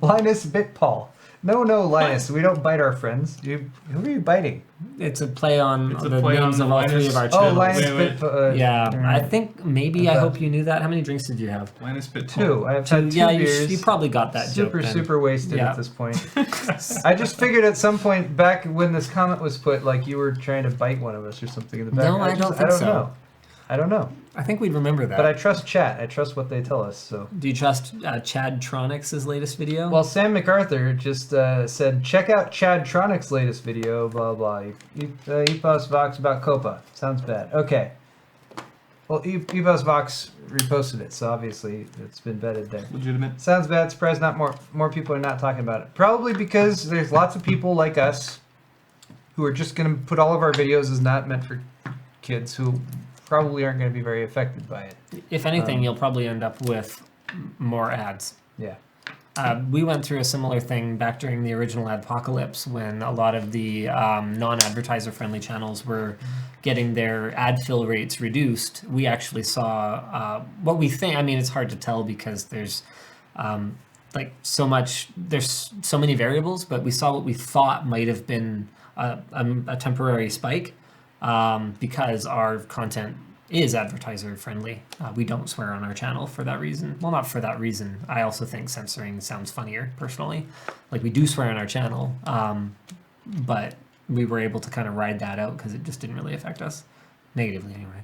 B: Linus BitPaul. No, Linus, we don't bite our friends. Who are you biting?
A: It's a play on
C: It's a
A: the
C: play
A: names
C: on
A: of all
C: Linus.
A: three of our
B: Oh,
A: channels.
B: Linus BitPaul.
A: Yeah, I think maybe. I hope you knew that. How many drinks did you have?
C: Linus Bit
B: Two. I've had two
A: Yeah,
B: beers.
A: you probably got that joke. then.
B: Super wasted
A: Yeah.
B: at this point. I just figured at some point back when this comment was put, like you were trying to bite one of us or something in the back.
A: No, I don't think so.
B: Know. I don't know.
A: I think we'd remember that.
B: But I trust chat. I trust what they tell us. So.
A: Do you trust Chad Tronics' latest video?
B: Well, Sam MacArthur just said, check out Chad Tronics' latest video, blah, blah. Epos Vox about Copa. Sounds bad. Okay. Well, Epos Vox reposted it, so obviously it's been vetted there.
C: Legitimate.
B: Sounds bad. Surprised not more people are not talking about it. Probably because there's lots of people like us who are just going to put all of our videos as not meant for kids who probably aren't going to be very affected by it.
A: If anything, you'll probably end up with more ads.
B: Yeah.
A: We went through a similar thing back during the original adpocalypse when a lot of the non-advertiser friendly channels were getting their ad fill rates reduced. We actually saw what we think. I mean, it's hard to tell because there's there's so many variables, but we saw what we thought might have been a temporary spike because our content is advertiser friendly. We don't swear on our channel for that reason. Well, not for that reason. I also think censoring sounds funnier personally. Like we do swear on our channel, but we were able to kind of ride that out because it just didn't really affect us negatively anyway.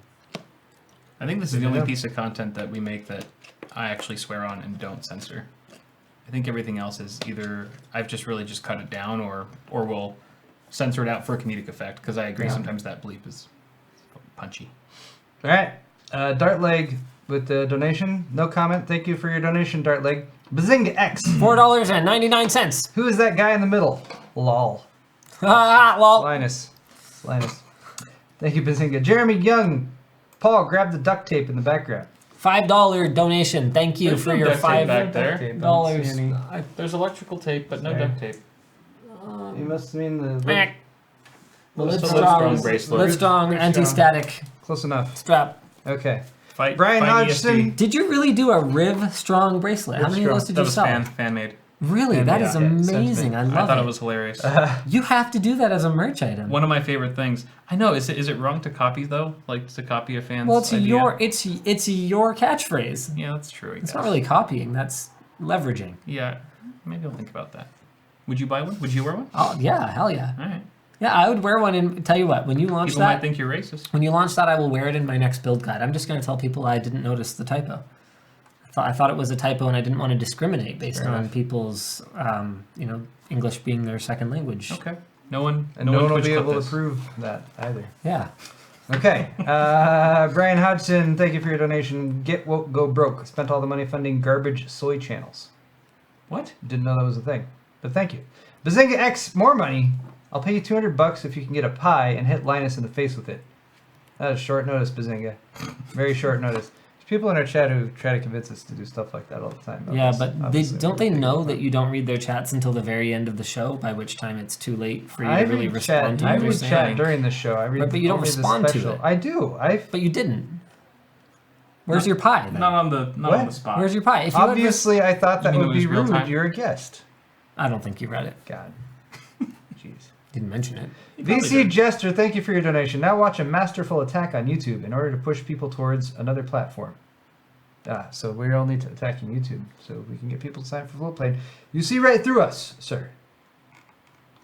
C: I think this is the only piece of content that we make that I actually swear on and don't censor. I think everything else is either I've just really just cut it down or we'll censor it out for a comedic effect because I agree sometimes that bleep is punchy.
B: All right. Dartleg with the donation. No comment. Thank you for your donation, Dartleg. Bazinga X.
A: $4.99.
B: Who is that guy in the middle? Lol.
A: Well,
B: Linus. Thank you, Bazinga. Jeremy Young. Paul, grab the duct tape in the background.
A: $5 donation. Thank you
C: There's
A: for
C: no
A: your
C: duct tape back
A: $5.
C: there.
B: I don't
A: Dollars.
B: see any.
C: There's electrical tape, but no
B: Sorry.
C: duct tape.
B: You must mean the...
A: The
C: It's a
A: Livestrong
C: bracelet.
A: Livestrong anti-static
B: Close enough.
A: strap.
B: Okay.
C: Fight,
B: Brian
C: fight
B: Hodgson.
C: ESD.
A: Did you really do a Riv Strong bracelet? How many of those did
C: That
A: you
C: was
A: sell?
C: fan made.
A: Really? That is
B: Yeah,
A: amazing. I
C: I
A: love
C: thought
A: it.
C: it was hilarious.
A: You have to do that as a merch item.
C: One of my favorite things. I know. Is it wrong to copy though? Like to copy a fan's
A: Well, it's
C: idea?
A: it's your catchphrase.
C: Yeah, that's true. I
A: It's
C: guess.
A: not really copying. That's leveraging.
C: Yeah, maybe I'll think about that. Would you buy one? Would you wear one?
A: Oh yeah, hell yeah.
C: All right.
A: Yeah, I would wear one. And tell you what, when you launch
C: People
A: that,
C: might think you're racist.
A: when you launch that, I will wear it in my next build guide. I'm just going to tell people I didn't notice the typo. I thought it was a typo, and I didn't want to discriminate based
B: Fair
A: on
B: enough.
A: people's, English being their second language.
C: Okay. No one.
B: And no one will
C: Twitch
B: be
C: clip
B: able
C: this.
B: to prove that either.
A: Yeah.
B: Okay. Brian Hodgson, thank you for your donation. Get woke, go broke. Spent all the money funding garbage soy channels.
C: What?
B: Didn't know that was a thing, but thank you. Bazinga X, more money. I'll pay you $200 if you can get a pie and hit Linus in the face with it. That is short notice, Bazinga. Very short notice. There's people in our chat who try to convince us to do stuff like that all the time.
A: Yeah, but
B: Obviously,
A: don't
B: we're
A: they
B: thinking
A: know
B: about
A: that
B: it.
A: you don't read their chats until the very end of the show, by which time it's too late for you
B: I
A: to really
B: read
A: respond
B: chat.
A: to
B: I
A: what they're
B: read
A: saying?
B: chat during the show. I read
A: But you don't
B: only the
A: respond to
B: special.
A: it.
B: I do.
A: But you didn't. Where's your pie then?
C: Not on the
B: What?
C: spot.
A: Where's your pie? If you had
B: Obviously, I thought that
C: You mean
B: would
C: it
B: be
C: was real
B: rude.
C: time?
B: You're a guest.
A: I don't think you read it.
B: God. Jeez.
A: Didn't mention it.
C: You probably
B: VC
C: did.
B: Jester, thank you for your donation. Now watch a masterful attack on YouTube in order to push people towards another platform. So we're only attacking YouTube, so we can get people to sign up for FLOATPLANE. You see right through us, sir.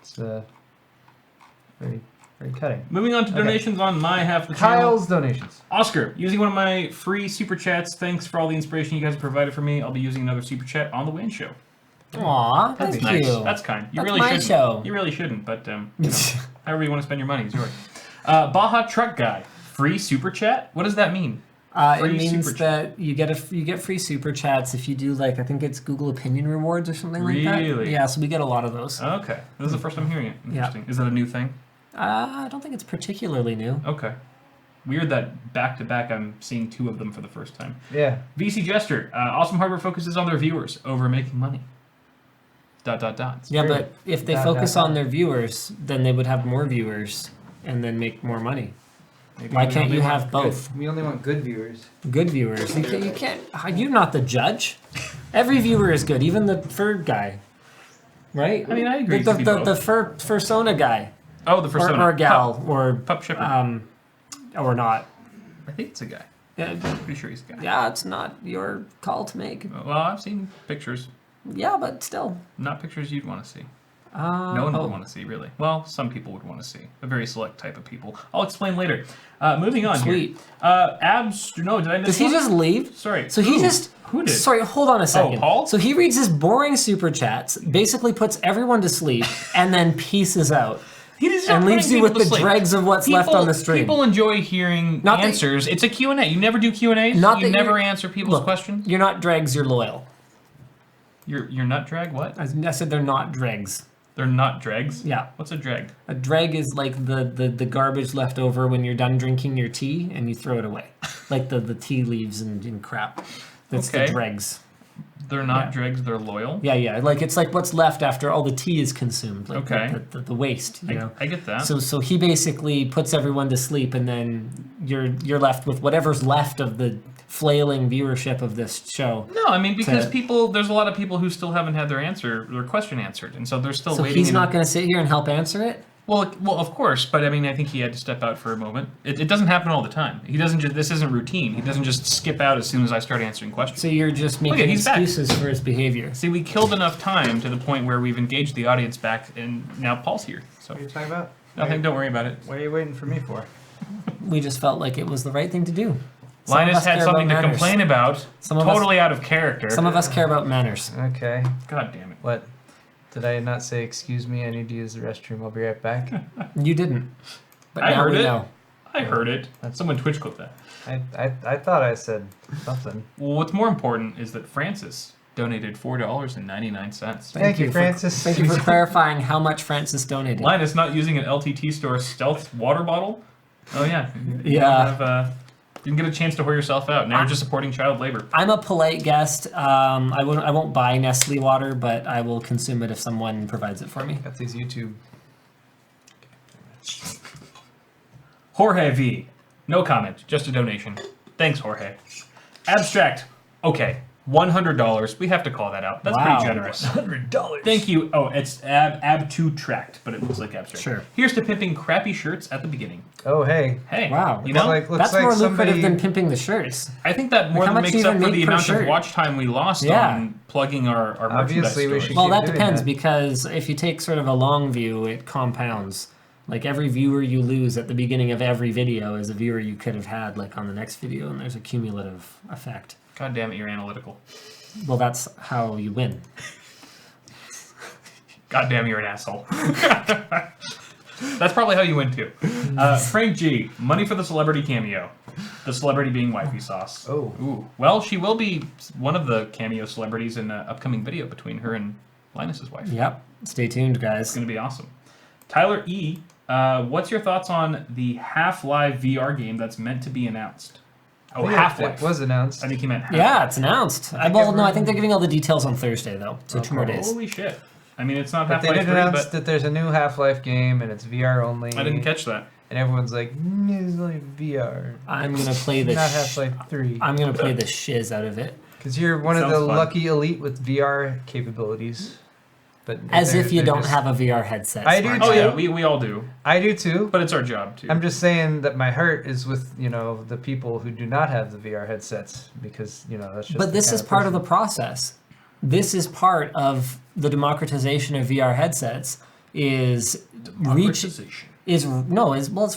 B: It's very, very cutting.
C: Moving on to
B: Okay.
C: donations on my half of the channel.
B: Kyle's donations.
C: Oscar, using one of my free super chats. Thanks for all the inspiration you guys have provided for me. I'll be using another super chat on the WAN show.
A: Aw,
C: That's
A: thank
C: nice.
A: you.
C: That's kind. You
A: That's
C: really
A: my
C: shouldn't.
A: show.
C: You really shouldn't, but however you want to spend your money is yours. Baja Truck Guy, free super chat. What does that mean?
A: It
C: Free
A: means
C: super
A: that you get free super chats if you do I think it's Google Opinion Rewards or something like that.
C: Really?
A: Yeah, so we get a lot of those.
C: Okay, this is the first time hearing it. Interesting. Is that a new thing?
A: I don't think it's particularly new.
C: Okay. Weird that back to back I'm seeing 2 of them for the first time.
B: Yeah.
C: VC Jester. Awesome Hardware focuses on their viewers over making money. ...
A: Yeah, but if they focus on their viewers, then they would have more viewers and then make more money.
C: Maybe
A: Why
C: we
A: can't
C: only
A: you
C: want
A: have both?
B: We only want good viewers.
A: Good viewers. You can't. You're not the judge. Every viewer is good, even the fur guy. Right?
C: I mean, I agree.
A: The fursona guy.
C: Oh, the fursona.
A: Or gal. Or
C: Pup Shepherd.
A: or not.
C: I think it's a guy.
A: Yeah,
C: Pretty sure he's a guy.
A: yeah, it's not your call to make.
C: Well, I've seen pictures.
A: Yeah, but still.
C: Not pictures you'd want to see. No one would want to see, really. Well, some people would want to see. A very select type of people. I'll explain later. Moving on
A: Sweet.
C: here. Abs... No, did I miss
A: Does he
C: one?
A: just leave?
C: Sorry.
A: So he just...
C: Who did?
A: Sorry, hold on a second.
C: Paul?
A: So he reads his boring super chats, basically puts everyone to sleep, and then pieces out. And leaves you with the dregs of what's left on the stream.
C: People enjoy hearing answers. It's a Q&A. You never do Q&As? You never answer people's questions?
A: You're not dregs, you're loyal.
C: You're not drag? What?
A: I said they're not dregs.
C: They're not dregs?
A: Yeah.
C: What's a dreg?
A: A dreg is like the garbage left over when you're done drinking your tea and you throw it away. Like the tea leaves and crap. That's the dregs.
C: They're not dregs, they're loyal?
A: Yeah. Like it's like what's left after all the tea is consumed. Like the waste, you know.
C: I get that.
A: So he basically puts everyone to sleep and then you're left with whatever's left of the flailing viewership of this show.
C: No, I mean because there's a lot of people who still haven't had their question answered, and so they're still waiting.
A: So he's not going to sit here and help answer it?
C: Well, of course, but I mean, I think he had to step out for a moment. It doesn't happen all the time. He doesn't just. This isn't routine. He doesn't just skip out as soon as I start answering questions.
A: So you're just making excuses for his behavior.
C: See, we killed enough time to the point where we've engaged the audience back, and now Paul's here. So
B: What are you talking about?
C: nothing. Don't worry about it.
B: What are you waiting for me for?
A: We just felt like it was the right thing to do.
C: Linus had something to complain about. Totally out of character.
A: Some of us care about manners.
B: Okay.
C: God damn it.
B: What? Did I not say, excuse me, I need to use the restroom, I'll be right back?
A: You didn't. But
C: I
A: now
C: heard
A: we
C: it.
A: know.
C: I heard it. Someone Twitch clipped that.
B: I thought I said something.
C: Well, what's more important is that Francis donated $4.99.
B: Thank you, Francis.
A: Thank you for clarifying how much Francis donated.
C: Linus not using an LTT store stealth water bottle? Oh, yeah.
A: Yeah.
C: Didn't get a chance to whore yourself out. Now you're just supporting child labor.
A: I'm a polite guest. I won't buy Nestle water, but I will consume it if someone provides it for me.
B: Got these YouTube.
C: Jorge V. No comment, just a donation. Thanks, Jorge. Abstract. Okay. $100. We have to call that out. That's pretty generous.
B: $100.
C: Thank you. Oh, it's ab2tract, but it looks like abstract.
A: Sure.
C: Here's to pimping crappy shirts at the beginning.
B: Oh, hey.
C: Hey.
A: Wow.
C: You know,
A: that's more lucrative than pimping the shirts.
C: I think that more than makes up for the amount of watch time we lost on plugging our
B: Obviously, we
C: merchandise
B: should
C: stores.
A: Well,
B: keep
A: that
B: doing
A: depends
B: that.
A: because if you take sort of a long view, it compounds. Like every viewer you lose at the beginning of every video is a viewer you could have had like on the next video, and there's a cumulative effect.
C: God damn it, you're analytical.
A: Well, that's how you win.
C: God damn, you're an asshole. That's probably how you win too. Frank G. Money for the celebrity cameo. The celebrity being Wifey Sauce.
B: Oh.
C: Ooh. Well, she will be one of the cameo celebrities in an upcoming video between her and Linus's wife.
A: Yep. Stay tuned, guys.
C: It's going to be awesome. Tyler E. What's your thoughts on the Half-Life VR game that's meant to be announced? Oh, Half-Life.
B: It was announced.
C: I think he meant Half-Life.
A: Yeah, it's announced. I think they're giving all the details on Thursday, though. So 2 more days.
C: Holy shit. I mean, it's not
B: But they
C: Half-Life
B: did
C: 3,
B: announce
C: but
B: that there's a new Half-Life game and it's VR only.
C: I didn't catch that.
B: And everyone's like, it's only VR.
A: I'm gonna play the
B: Not Half-Life 3.
A: I'm gonna play the shiz out of it.
B: Because you're one of
C: Sounds
B: the
C: fun.
B: lucky elite with VR capabilities. But
A: As if you
B: they're
A: don't
B: just-
A: have a VR headset.
B: I do
A: smart
C: Oh,
A: guy.
C: yeah, we all do.
B: I do too.
C: But it's our job, too.
B: I'm just saying that my heart is with, the people who do not have the VR headsets because, that's just
A: But this is part of the process. This is part of the democratization of VR headsets. It's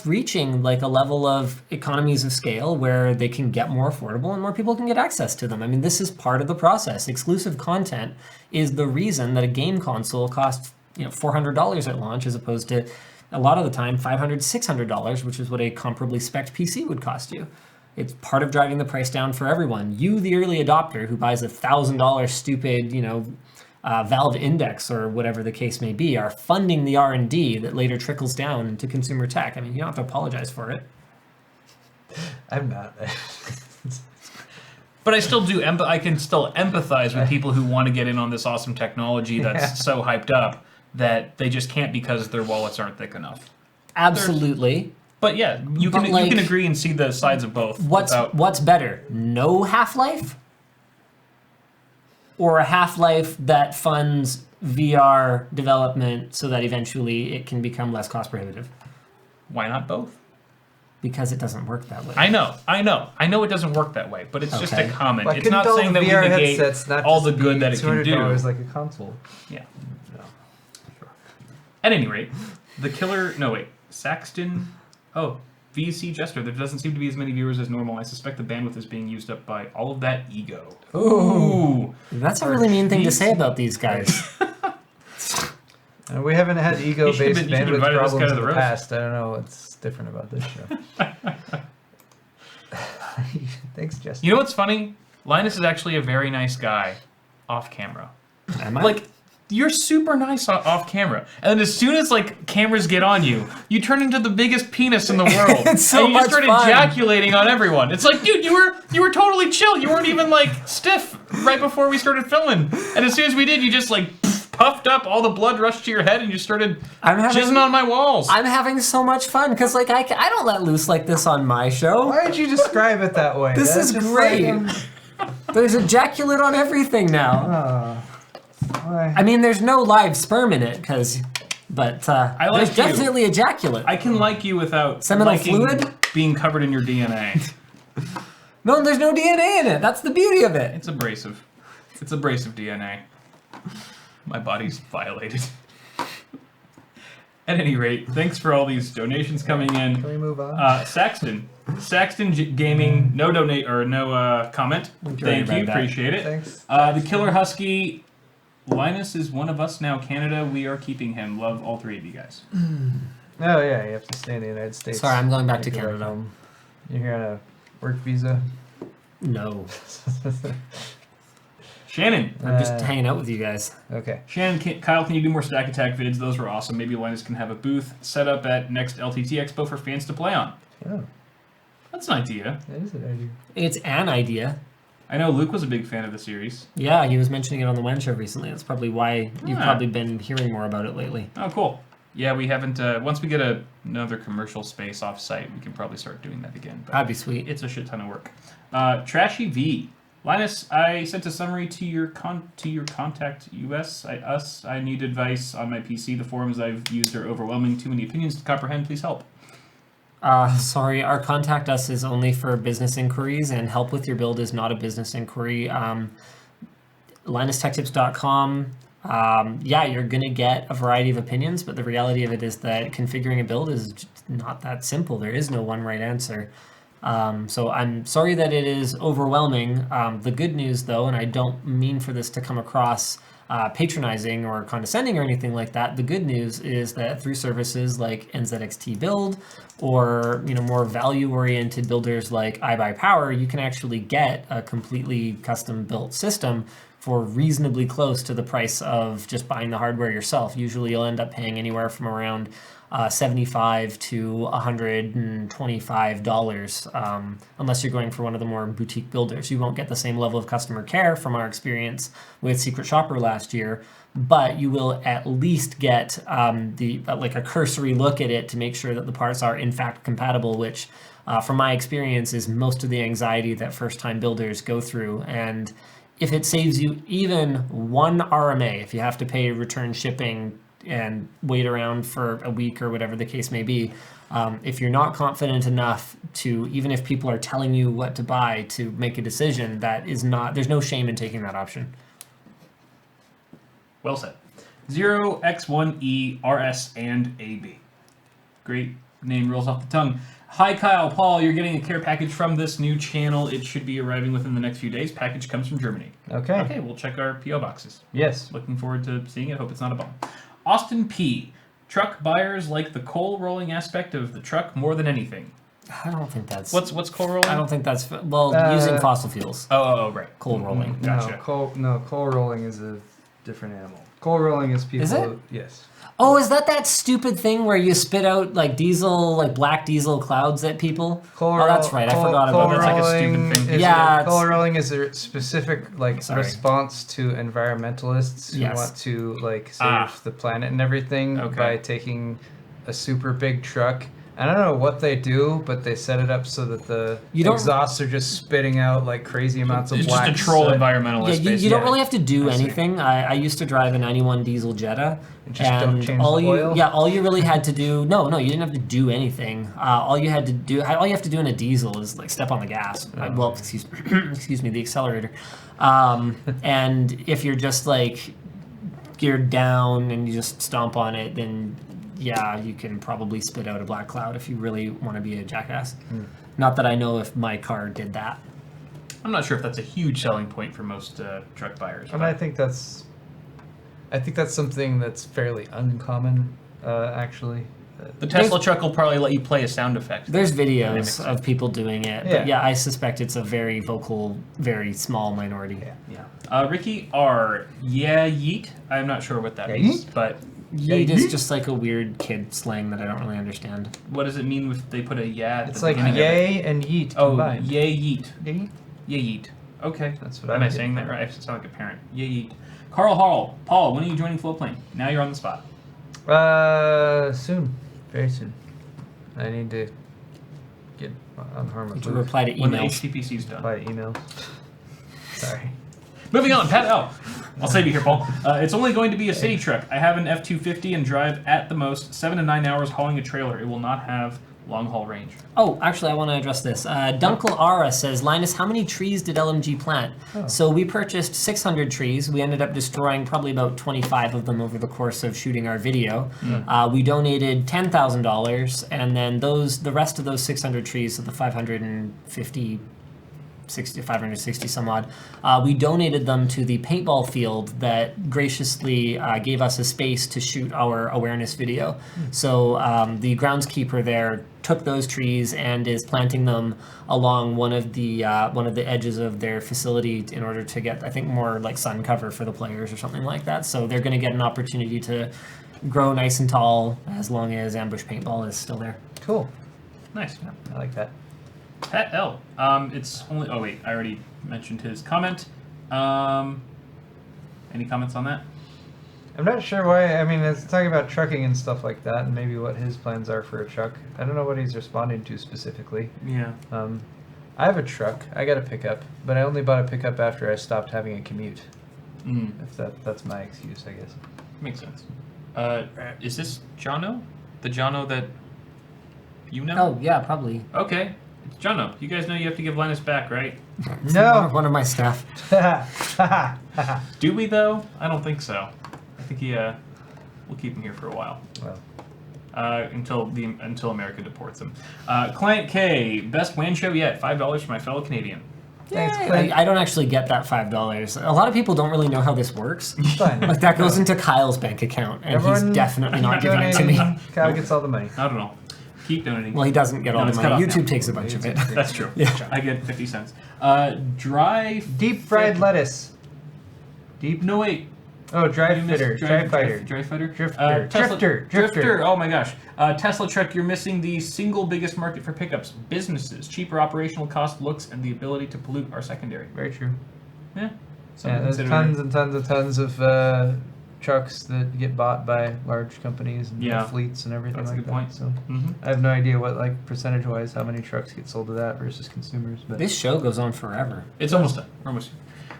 A: reaching like a level of economies of scale where they can get more affordable and more people can get access to them. I mean, this is part of the process. Exclusive content is the reason that a game console costs $400 at launch as opposed to a lot of the time $500, $600, which is what a comparably spec'd PC would cost you. It's part of driving the price down for everyone. You, the early adopter who buys $1,000 stupid, Valve Index or whatever the case may be, are funding the R&D that later trickles down into consumer tech. I mean, you don't have to apologize for it.
B: I'm not.
C: But I still do. I can still empathize with people who want to get in on this awesome technology that's so hyped up that they just can't because their wallets aren't thick enough.
A: Absolutely.
C: But yeah, you can agree and see the sides of both.
A: What's better, no Half-Life, or a Half-Life that funds VR development so that eventually it can become less cost prohibitive?
C: Why not both?
A: Because it doesn't work that way.
C: I know it doesn't work that way, but it's just a comment.
B: Well,
C: it's not saying that we negate all the good that it can do.
B: $200 like a console.
C: Yeah. No. Sure. At any rate, Saxton. Oh, VC Jester. There doesn't seem to be as many viewers as normal. I suspect the bandwidth is being used up by all of that ego.
A: Ooh. That's a really mean thing to say about these guys.
B: We haven't had ego-based bandwidth problems in the past. I don't know what's different about this show. Thanks, Jester.
C: You know what's funny? Linus is actually a very nice guy off camera.
A: Am I?
C: You're super nice off camera, and then as soon as cameras get on you, you turn into the biggest penis in the world.
A: It's so
C: and you
A: much
C: just start
A: fun.
C: ejaculating on everyone. It's like, dude, you were totally chill. You weren't even stiff right before we started filming, and as soon as we did, you just puffed up, all the blood rushed to your head, and you started jizzing on my walls.
A: I'm having so much fun because I don't let loose like this on my show.
B: Why did you describe it that way?
A: This is great. There's ejaculate on everything now. I mean, there's no live sperm in it, but there's definitely ejaculate.
C: I can like you without
A: seminal fluid
C: being covered in your DNA.
A: No, there's no DNA in it. That's the beauty of it.
C: It's abrasive. It's abrasive DNA. My body's violated. At any rate, thanks for all these donations coming in.
B: Can we move on?
C: Saxton Gaming, no comment. Thank you, appreciate it.
B: Thanks.
C: The Killer Husky, Linus is one of us now, Canada. We are keeping him. Love all three of you guys.
B: Oh yeah, you have to stay in the United States.
A: Sorry, I'm going back to Canada.
B: You're here on a work visa?
A: No.
C: Shannon.
A: I'm just hanging out with you guys.
B: Okay.
C: Shannon, Kyle, can you do more Stack Attack vids? Those were awesome. Maybe Linus can have a booth set up at next LTT Expo for fans to play on.
B: Oh.
C: That's an idea.
B: That is an idea.
A: It's an idea.
C: I know Luke was a big fan of the series.
A: Yeah, he was mentioning it on the WEN show recently. That's probably why you've probably been hearing more about it lately.
C: Oh, cool. Yeah, we haven't... once we get another commercial space off-site, we can probably start doing that again. But
A: that'd be sweet.
C: It's a shit ton of work. Trashy V. Linus, I sent a summary to your contact us. I need advice on my PC. The forums I've used are overwhelming. Too many opinions to comprehend. Please help.
A: Sorry, our contact us is only for business inquiries, and help with your build is not a business inquiry. LinusTechTips.com. Yeah, you're going to get a variety of opinions, but the reality of it is that configuring a build is just not that simple. There is no one right answer. So I'm sorry that it is overwhelming. The good news, though, and I don't mean for this to come across patronizing or condescending or anything like that, the good news is that through services like NZXT Build or more value-oriented builders like iBuyPower, you can actually get a completely custom-built system for reasonably close to the price of just buying the hardware yourself. Usually you'll end up paying anywhere from around $75 to $125, unless you're going for one of the more boutique builders. You won't get the same level of customer care from our experience with Secret Shopper last year, but you will at least get a cursory look at it to make sure that the parts are in fact compatible, which from my experience is most of the anxiety that first-time builders go through. And if it saves you even one RMA, if you have to pay return shipping and wait around for a week or whatever the case may be, if you're not confident enough to, even if people are telling you what to buy, to make a decision, there's no shame in taking that option.
C: Well said. 0x1e RS and AB. Great name, rolls off the tongue. Hi Kyle, Paul, you're getting a care package from this new channel. It should be arriving within the next few days. Package comes from Germany.
B: Okay.
C: Okay, we'll check our PO boxes.
B: Yes.
C: Looking forward to seeing it. Hope it's not a bomb. Austin P. Truck buyers like the coal rolling aspect of the truck more than anything.
A: I don't think that's...
C: What's coal rolling?
A: I don't think that's... Well, using fossil fuels.
C: Oh, right.
A: Coal rolling.
C: Gotcha.
B: Coal rolling is a different animal. Coal rolling is people...
A: Is it?
B: Yes.
A: Oh, is that stupid thing where you spit out like diesel, like black diesel clouds at people? That's right. I forgot about that.
C: That's like a stupid thing.
A: Yeah,
B: coal rolling is a specific response to environmentalists who want to like save the planet and everything by taking a super big truck. I don't know what they do, but they set it up so that the exhausts are just spitting out like crazy amounts of black.
C: Just to troll environmentalists.
A: Yeah, you don't really have to do anything. I used to drive a 91 diesel Jetta.
B: Just don't change the oil?
A: All you really had to do, no, you didn't have to do anything. All you have to do in a diesel is like step on the gas. Excuse me, the accelerator. And if you're just like geared down and you just stomp on it, then yeah, you can probably spit out a black cloud if you really want to be a jackass. Not that I know if my car did that.
C: I'm not sure if that's a huge selling point for most truck buyers.
B: And I think that's something that's fairly uncommon, actually.
C: The Tesla truck will probably let you play a sound effect.
A: There's videos of people doing it, but yeah, I suspect it's a very vocal, very small minority.
C: Yeah. Ricky R. Yeah, yeet. I'm not sure what that means, but
A: yeet is just like a weird kid slang that I don't really understand.
C: What does it mean if they put a yeah at
B: it's
C: the
B: like
C: beginning
B: yay and yeet combined.
C: Yay yeet.
B: Yay?
C: Yay yeet. Okay.
B: That's what
C: Am I saying that right? I sound like a parent. Yay yeet. Carl Hall. Paul, when are you joining FLOATPLANE? Now you're on the spot.
B: Soon. Very soon. I need to get on harmless.
A: To reply to emails.
C: When the HTPC's done.
B: Reply to emails. Sorry.
C: Moving on, Pat L. I'll save you here, Paul. It's only going to be a city truck. I have an F-250 and drive at the most 7 to 9 hours hauling a trailer. It will not have long haul range.
A: Oh, actually, I want to address this. Dunkel Ara says, Linus, how many trees did LMG plant? So we purchased 600 trees. We ended up destroying probably about 25 of them over the course of shooting our video. We donated $10,000, and then the rest of those 600 trees, so the 560 some odd, we donated them to the paintball field that graciously gave us a space to shoot our awareness video. So the groundskeeper there took those trees and is planting them along one of the edges of their facility in order to get, I think, more like sun cover for the players or something like that. So they're going to get an opportunity to grow nice and tall as long as ambush paintball is still there.
B: Cool.
C: Nice.
B: Yeah, I like that.
C: Pat L. It's only... Oh, wait. I already mentioned his comment. Any comments on that?
B: I'm not sure why. I mean, it's talking about trucking and stuff like that, and maybe what his plans are for a truck. I don't know what he's responding to specifically.
C: Yeah.
B: I have a truck. I got a pickup, but I only bought a pickup after I stopped having a commute. If that's my excuse, I guess.
C: Makes sense. Is this Jono? The Jono that you know?
A: Oh, yeah, probably.
C: Okay. It's Jono. You guys know you have to give Linus back, right?
B: No.
A: One of my staff.
C: Do we, though? I don't think so. I think we'll keep him here for a while.
B: Well.
C: Until America deports him. Client K, best WAN show yet. $5 for my fellow Canadian.
B: Thanks, Clint.
A: I don't actually get that $5. A lot of people don't really know how this works.
B: Fine.
A: Like that goes into Kyle's bank account, and he's definitely not giving it to me.
B: Kyle gets all the money.
C: I don't know. Keep donating.
A: Well, he doesn't get all the money. YouTube takes a bunch of it.
C: That's true.
A: Yeah.
C: I get 50 cents. Dry...
B: Deep fried lettuce.
C: No, wait.
B: Oh, dry fitter. Dry fighter.
C: Dry fighter?
B: Drifter.
C: Drifter. Oh my gosh. Tesla truck, you're missing the single biggest market for pickups. Businesses. Cheaper operational cost, looks, and the ability to pollute are secondary.
B: Very true.
C: Yeah.
B: There's tons and tons of trucks that get bought by large companies and fleets and everything.
C: That's
B: like
C: a good
B: that.
C: point.
B: So I have no idea what, like, percentage-wise, how many trucks get sold to that versus consumers. But
A: This show goes on forever.
C: It's almost done. We're almost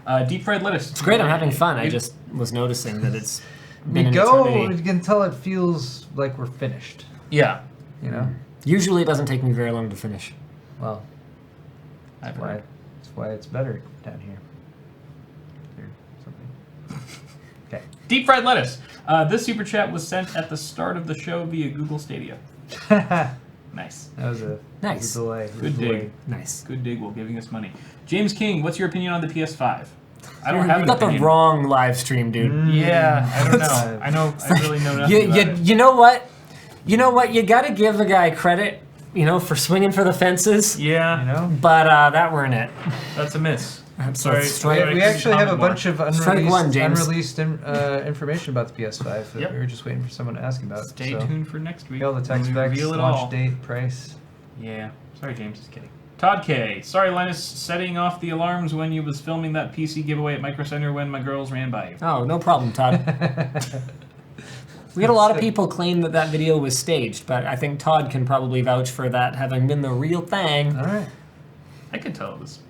C: done. Deep fried lettuce.
A: It's great. I'm having fun. I just was noticing that it's
B: we
A: been an
B: go
A: eternity.
B: until it feels like we're finished.
C: Yeah.
B: You know.
A: Usually, it doesn't take me very long to finish.
B: Well, that's why it's better down here. Or something. Okay.
C: Deep fried lettuce. This super chat was sent at the start of the show via Google Stadia. Nice.
B: That was a
A: Nice.
B: delay.
C: Good dig.
A: Nice.
C: Good dig while giving us money. James King, what's your opinion on the PS5? I don't
A: You
C: have an
A: got
C: opinion.
A: the wrong live stream, dude.
C: Yeah, I don't know. I really know nothing about it.
A: You know what? You know what? You got to give a guy credit for swinging for the fences.
C: Yeah,
B: You know?
A: But that weren't it.
C: that's a miss.
A: I'm
C: sorry.
B: We actually have a bunch of
A: James.
B: unreleased information about the PS5 that
C: Yep.
B: we were just waiting for someone to ask about.
C: Stay
B: so.
C: tuned for next week.
B: All the tech
C: when we
B: specs,
C: reveal it
B: launch
C: all.
B: date, price.
C: Yeah. Sorry, James. Just kidding. Todd K. Sorry, Linus, setting off the alarms when you was filming that PC giveaway at Micro Center when my girls ran by you.
A: Oh, no problem, Todd. We had a lot of people claim that video was staged, but I think Todd can probably vouch for that having been the real thing.
B: All right.
C: I could tell it was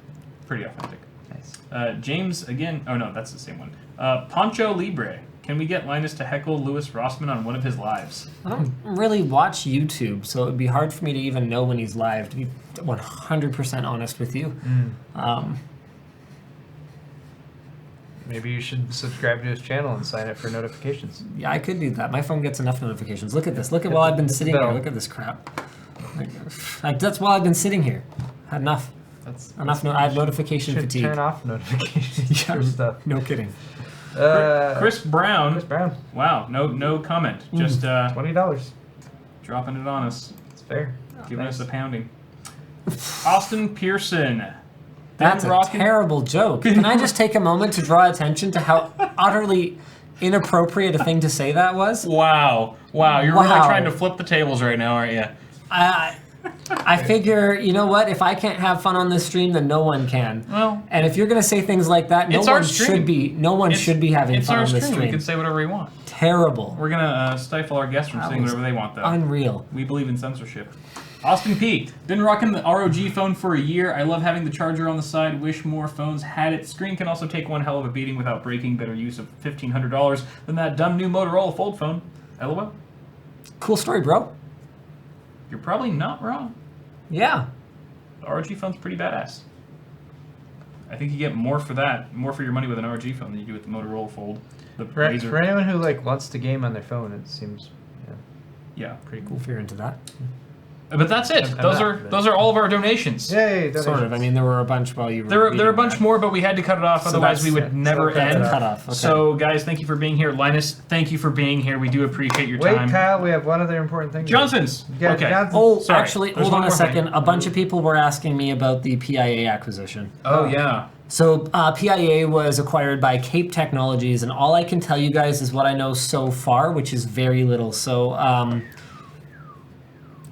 C: pretty authentic.
B: Nice.
C: James, again. Oh, no, that's the same one. Poncho Libre. Can we get Linus to heckle Louis Rossman on one of his lives?
A: I don't really watch YouTube, so it would be hard for me to even know when he's live, to be 100% honest with you.
B: Maybe you should subscribe to his channel and sign up for notifications.
A: Yeah, I could do that. My phone gets enough notifications. Look at this. Look at while I've been sitting here. Look at this crap. That's while I've been sitting here. Had enough. I have notification
B: Should
A: fatigue.
B: turn off notifications for stuff.
A: No kidding.
C: Chris Brown.
B: Chris Brown.
C: Wow, no comment. Just
B: $20.
C: dropping it on us.
B: It's fair.
C: Giving us a pounding. Austin Pearson.
A: That's
C: Ben
A: a
C: Rockin-
A: terrible joke. Can I just take a moment to draw attention to how utterly inappropriate a thing to say that was?
C: Wow. You're really
A: Wow.
C: trying to flip the tables right now, aren't you?
A: I figure, you know what? If I can't have fun on this stream, then no one can.
C: Well,
A: And if you're going to say things like that, no
C: it's our
A: one
C: stream.
A: should be. No one should be having
C: It's
A: fun
C: our
A: on this
C: stream. We
A: stream.
C: can say whatever we want.
A: Terrible.
C: We're gonna stifle our guests from
A: That
C: saying
A: was
C: whatever they want, though.
A: Unreal.
C: We believe in censorship. Austin P. Been rocking the ROG phone for a year. I love having the charger on the side. Wish more phones had it. Screen can also take one hell of a beating without breaking. Better use of $1,500 than that dumb new Motorola Fold phone. LOL.
A: Cool story, bro.
C: You're probably not wrong.
A: Yeah.
C: The ROG phone's pretty badass. I think you get more for your money with an ROG phone than you do with the Motorola Fold. The
B: For
C: Razr.
B: anyone who wants to game on their phone, it seems
C: Yeah.
B: pretty cool.
A: If you're into that.
C: But that's it.
B: I'm
C: Those
B: not,
C: are
B: but-
C: those are all of our donations.
B: Yay!
A: Sort of. I mean, there were a bunch while you were.
C: There are a
A: reading
C: bunch
A: that.
C: more, but we had to cut it off.
A: So
C: Otherwise, we
A: that's
C: would never
B: cut that
C: end.
B: off.
A: Cut off. Okay.
C: So, guys, thank you for being here. Linus, thank you for being here. We do appreciate your
B: Wait,
C: time.
B: Kyle, we have one other important thing.
C: Johnson's.
B: Yeah,
C: Okay.
B: Johnson's.
A: Oh,
C: Sorry,
A: actually,
C: there's
A: hold
C: one
A: on a
C: more thing.
A: second. A bunch of people were asking me about the PIA acquisition.
C: Oh, yeah.
A: So PIA was acquired by Cape Technologies, and all I can tell you guys is what I know so far, which is very little. So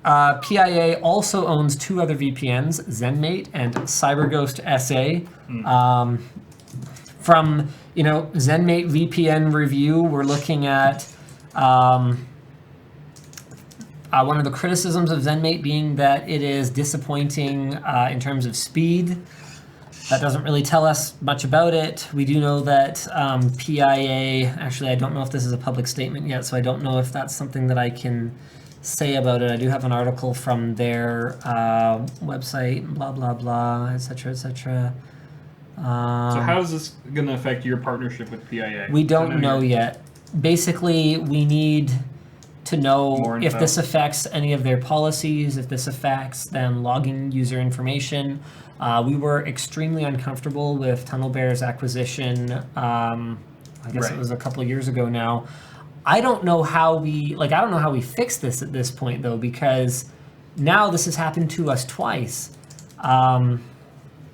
A: PIA also owns two other VPNs, ZenMate and CyberGhost SA. From ZenMate VPN review, we're looking at one of the criticisms of ZenMate being that it is disappointing in terms of speed. That doesn't really tell us much about it. We do know that PIA, actually I don't know if this is a public statement yet, so I don't know if that's something that I can say about it. I do have an article from their website, blah, blah, blah, etc., etc.
C: So how is this going to affect your partnership with PIA?
A: We don't know yet. Basically, we need to know
C: More
A: if
C: info.
A: this affects any of their policies, if this affects them logging user information. We were extremely uncomfortable with TunnelBear's acquisition. I guess
C: Right.
A: it was a couple of years ago now. I don't know how we fix this at this point though, because now this has happened to us twice.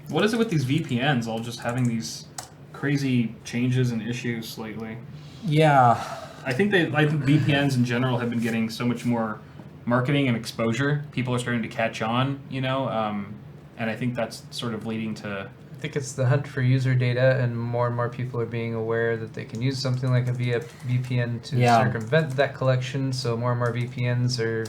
C: What is it with these VPNs all just having these crazy changes and issues lately?
A: Yeah.
C: I think VPNs in general have been getting so much more marketing and exposure. People are starting to catch on, and I think that's sort of leading to...
B: I think it's the hunt for user data, and more people are being aware that they can use something like a VPN to circumvent that collection. So more and more VPNs are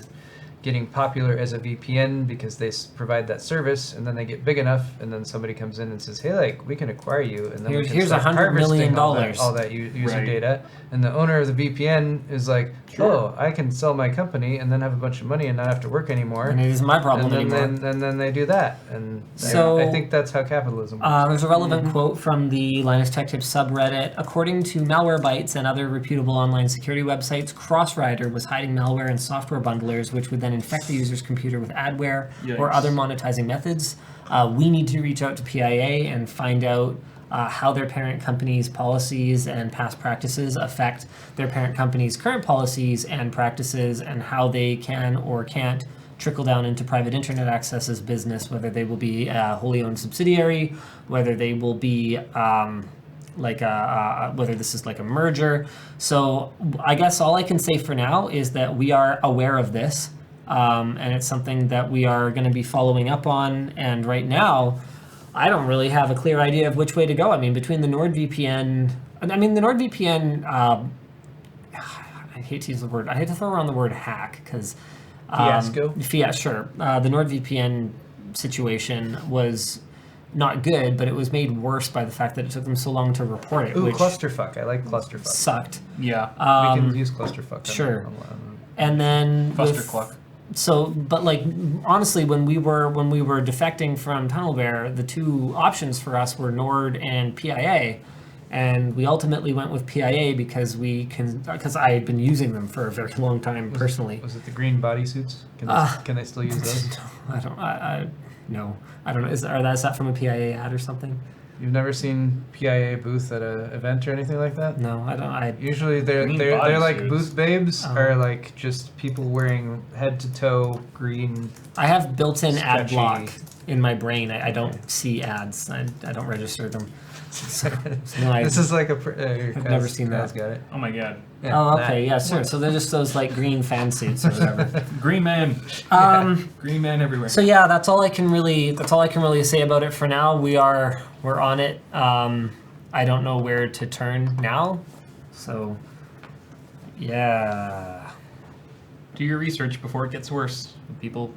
B: getting popular as a VPN because they provide that service, and then they get big enough, and then somebody comes in and says, "Hey, we can acquire you," and then
A: Here's $100 million.
B: all that user
C: Right.
B: data, and the owner of the VPN is like, "Oh, I can sell my company and then have a bunch of money and not have to work anymore."
A: And it is my problem
B: and
A: anymore.
B: then they do that, and
A: So-
B: I think that's how capitalism works.
A: There's a relevant quote from the LinusTechTips subreddit. According to Malwarebytes and other reputable online security websites, Crossrider was hiding malware in software bundlers, which would then infect the user's computer with adware or
C: Yikes.
A: other monetizing methods. We need to reach out to PIA and find out how their parent company's policies and past practices affect their parent company's current policies and practices, and how they can or can't trickle down into private internet access as business, whether they will be a wholly owned subsidiary, whether they will be whether this is like a merger. So I guess all I can say for now is that we are aware of this, and it's something that we are going to be following up on. And right now, I don't really have a clear idea of which way to go. I mean, between the NordVPN, I hate to use the word, I hate to throw around the word hack because
B: Fiasco?
A: Sure. The NordVPN situation was not good, but it was made worse by the fact that it took them so long to report it.
B: Ooh,
A: which
B: clusterfuck. I like clusterfuck.
A: sucked.
C: Yeah.
B: We can use clusterfuck.
A: Sure. And then
C: Clustercluck.
A: but like honestly, when we were defecting from Tunnelbear, the two options for us were Nord and PIA. And we ultimately went with PIA because I had been using them for a very long time personally.
B: Was it the green bodysuits? Can I still use those?
A: No. I don't know. Is that from a PIA ad or something?
B: You've never seen PIA booth at an event or anything like that?
A: No, I don't.
B: Usually they're like booth babes, or like just people wearing head to toe green.
A: I have built-in ad
B: sketchy-
A: block in my brain. I don't see ads. I don't register them. So,
B: This is like
A: I've never seen that.
B: Got it.
C: Oh my god.
B: Yeah,
A: Oh, okay,
B: that.
A: yeah, sure. So they're just those like green fan suits or whatever.
C: Green man. Green man everywhere.
A: So yeah, that's all I can really say about it for now. We're on it. I don't know where to turn now. So yeah.
C: Do your research before it gets worse. People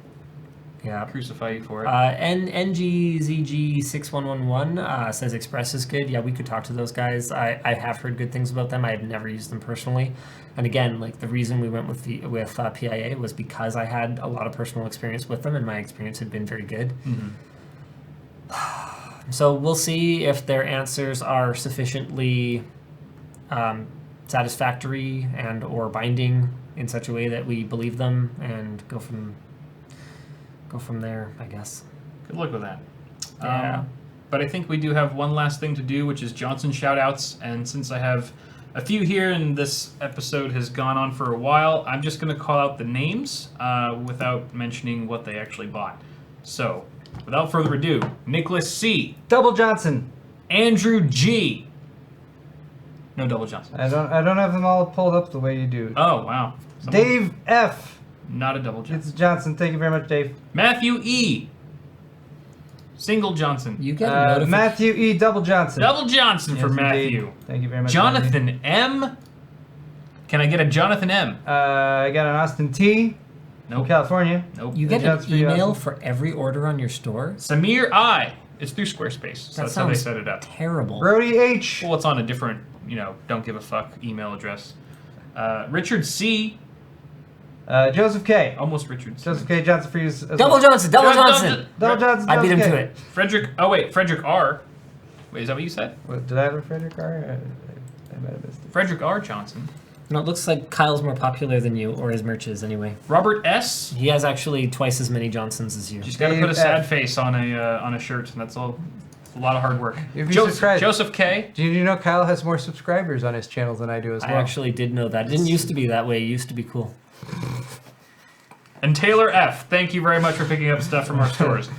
A: Yeah.
C: crucify you for it.
A: NGZG6111 says Express is good. Yeah, we could talk to those guys. I have heard good things about them. I have never used them personally. And again, like the reason we went with PIA was because I had a lot of personal experience with them, and my experience had been very good.
C: Mm-hmm.
A: So we'll see if their answers are sufficiently satisfactory and or binding in such a way that we believe them, and go from there, I guess.
C: Good luck with that.
A: Yeah.
C: But I think we do have one last thing to do, which is Johnson shoutouts. And since I have a few here and this episode has gone on for a while, I'm just going to call out the names without mentioning what they actually bought. So, without further ado, Nicholas C.
B: Double Johnson.
C: Andrew G. No Double Johnson.
B: I don't have them all pulled up the way you do.
C: Oh, wow.
B: Dave F.
C: Not a Double Johnson.
B: It's Johnson. Thank you very much, Dave.
C: Matthew E. Single Johnson.
A: You get a notification.
B: Matthew E. Double Johnson.
C: Double Johnson for
B: Yes,
C: Matthew.
B: indeed. Thank you very much.
C: Jonathan M. Can I get a Jonathan M?
B: I got an Austin T.
C: Nope.
B: From California.
C: Nope.
A: You get
B: Johnson
A: an
B: for you,
A: email
B: Austin.
A: for every order on your store?
C: Samir I. It's through Squarespace. So
A: That
C: that's how they
A: sounds
C: set it up.
A: terrible.
B: Brody H.
C: Well, it's on a different, don't give a fuck email address. Richard C.
B: Joseph K.
C: Almost Richard C.
B: Joseph K. Johnson for you.
A: Double Johnson! Double Johnson!
B: Double Johnson.
A: I beat him
B: Joseph
A: to
B: K.
A: it.
C: Frederick R. Wait, is that what you said?
B: What, did I have a Frederick R? I might have missed it.
C: Frederick R. Johnson.
A: No, it looks like Kyle's more popular than you, or his merch is anyway.
C: Robert S.
A: He has actually twice as many Johnsons as you.
C: Just gotta
B: Dave
C: put a sad
B: F.
C: face on a shirt, and that's all. It's a lot of hard work.
B: You'd be surprised.
C: Joseph K.
B: Do you know Kyle has more subscribers on his channel than I do as well?
A: I actually did know that. It didn't used to be that way. It used to be cool.
C: And Taylor F. Thank you very much for picking up stuff from our stores.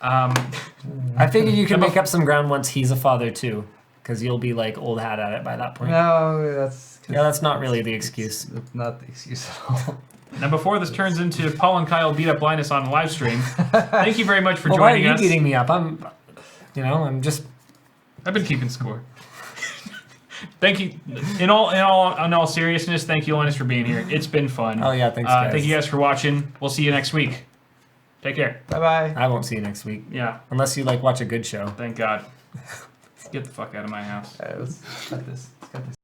A: I figured you could make up some ground once he's a father too, because you'll be like old hat at it by that point.
B: No, that's
A: not really the excuse.
B: It's not the excuse at all.
C: Now, before this turns into Paul and Kyle beat up Linus on live stream, thank you very much for
A: Well, why are
C: joining
A: you
C: us.
A: beating me up? I'm just.
C: I've been keeping score. Thank you. In all seriousness, thank you, Linus, for being here. It's been fun.
A: Oh yeah, thanks guys.
C: Thank you guys for watching. We'll see you next week. Take care.
B: Bye bye.
A: I won't see you next week.
C: Yeah.
A: Unless you watch a good show.
C: Thank God. Get the fuck out of my house.
B: Let's cut this.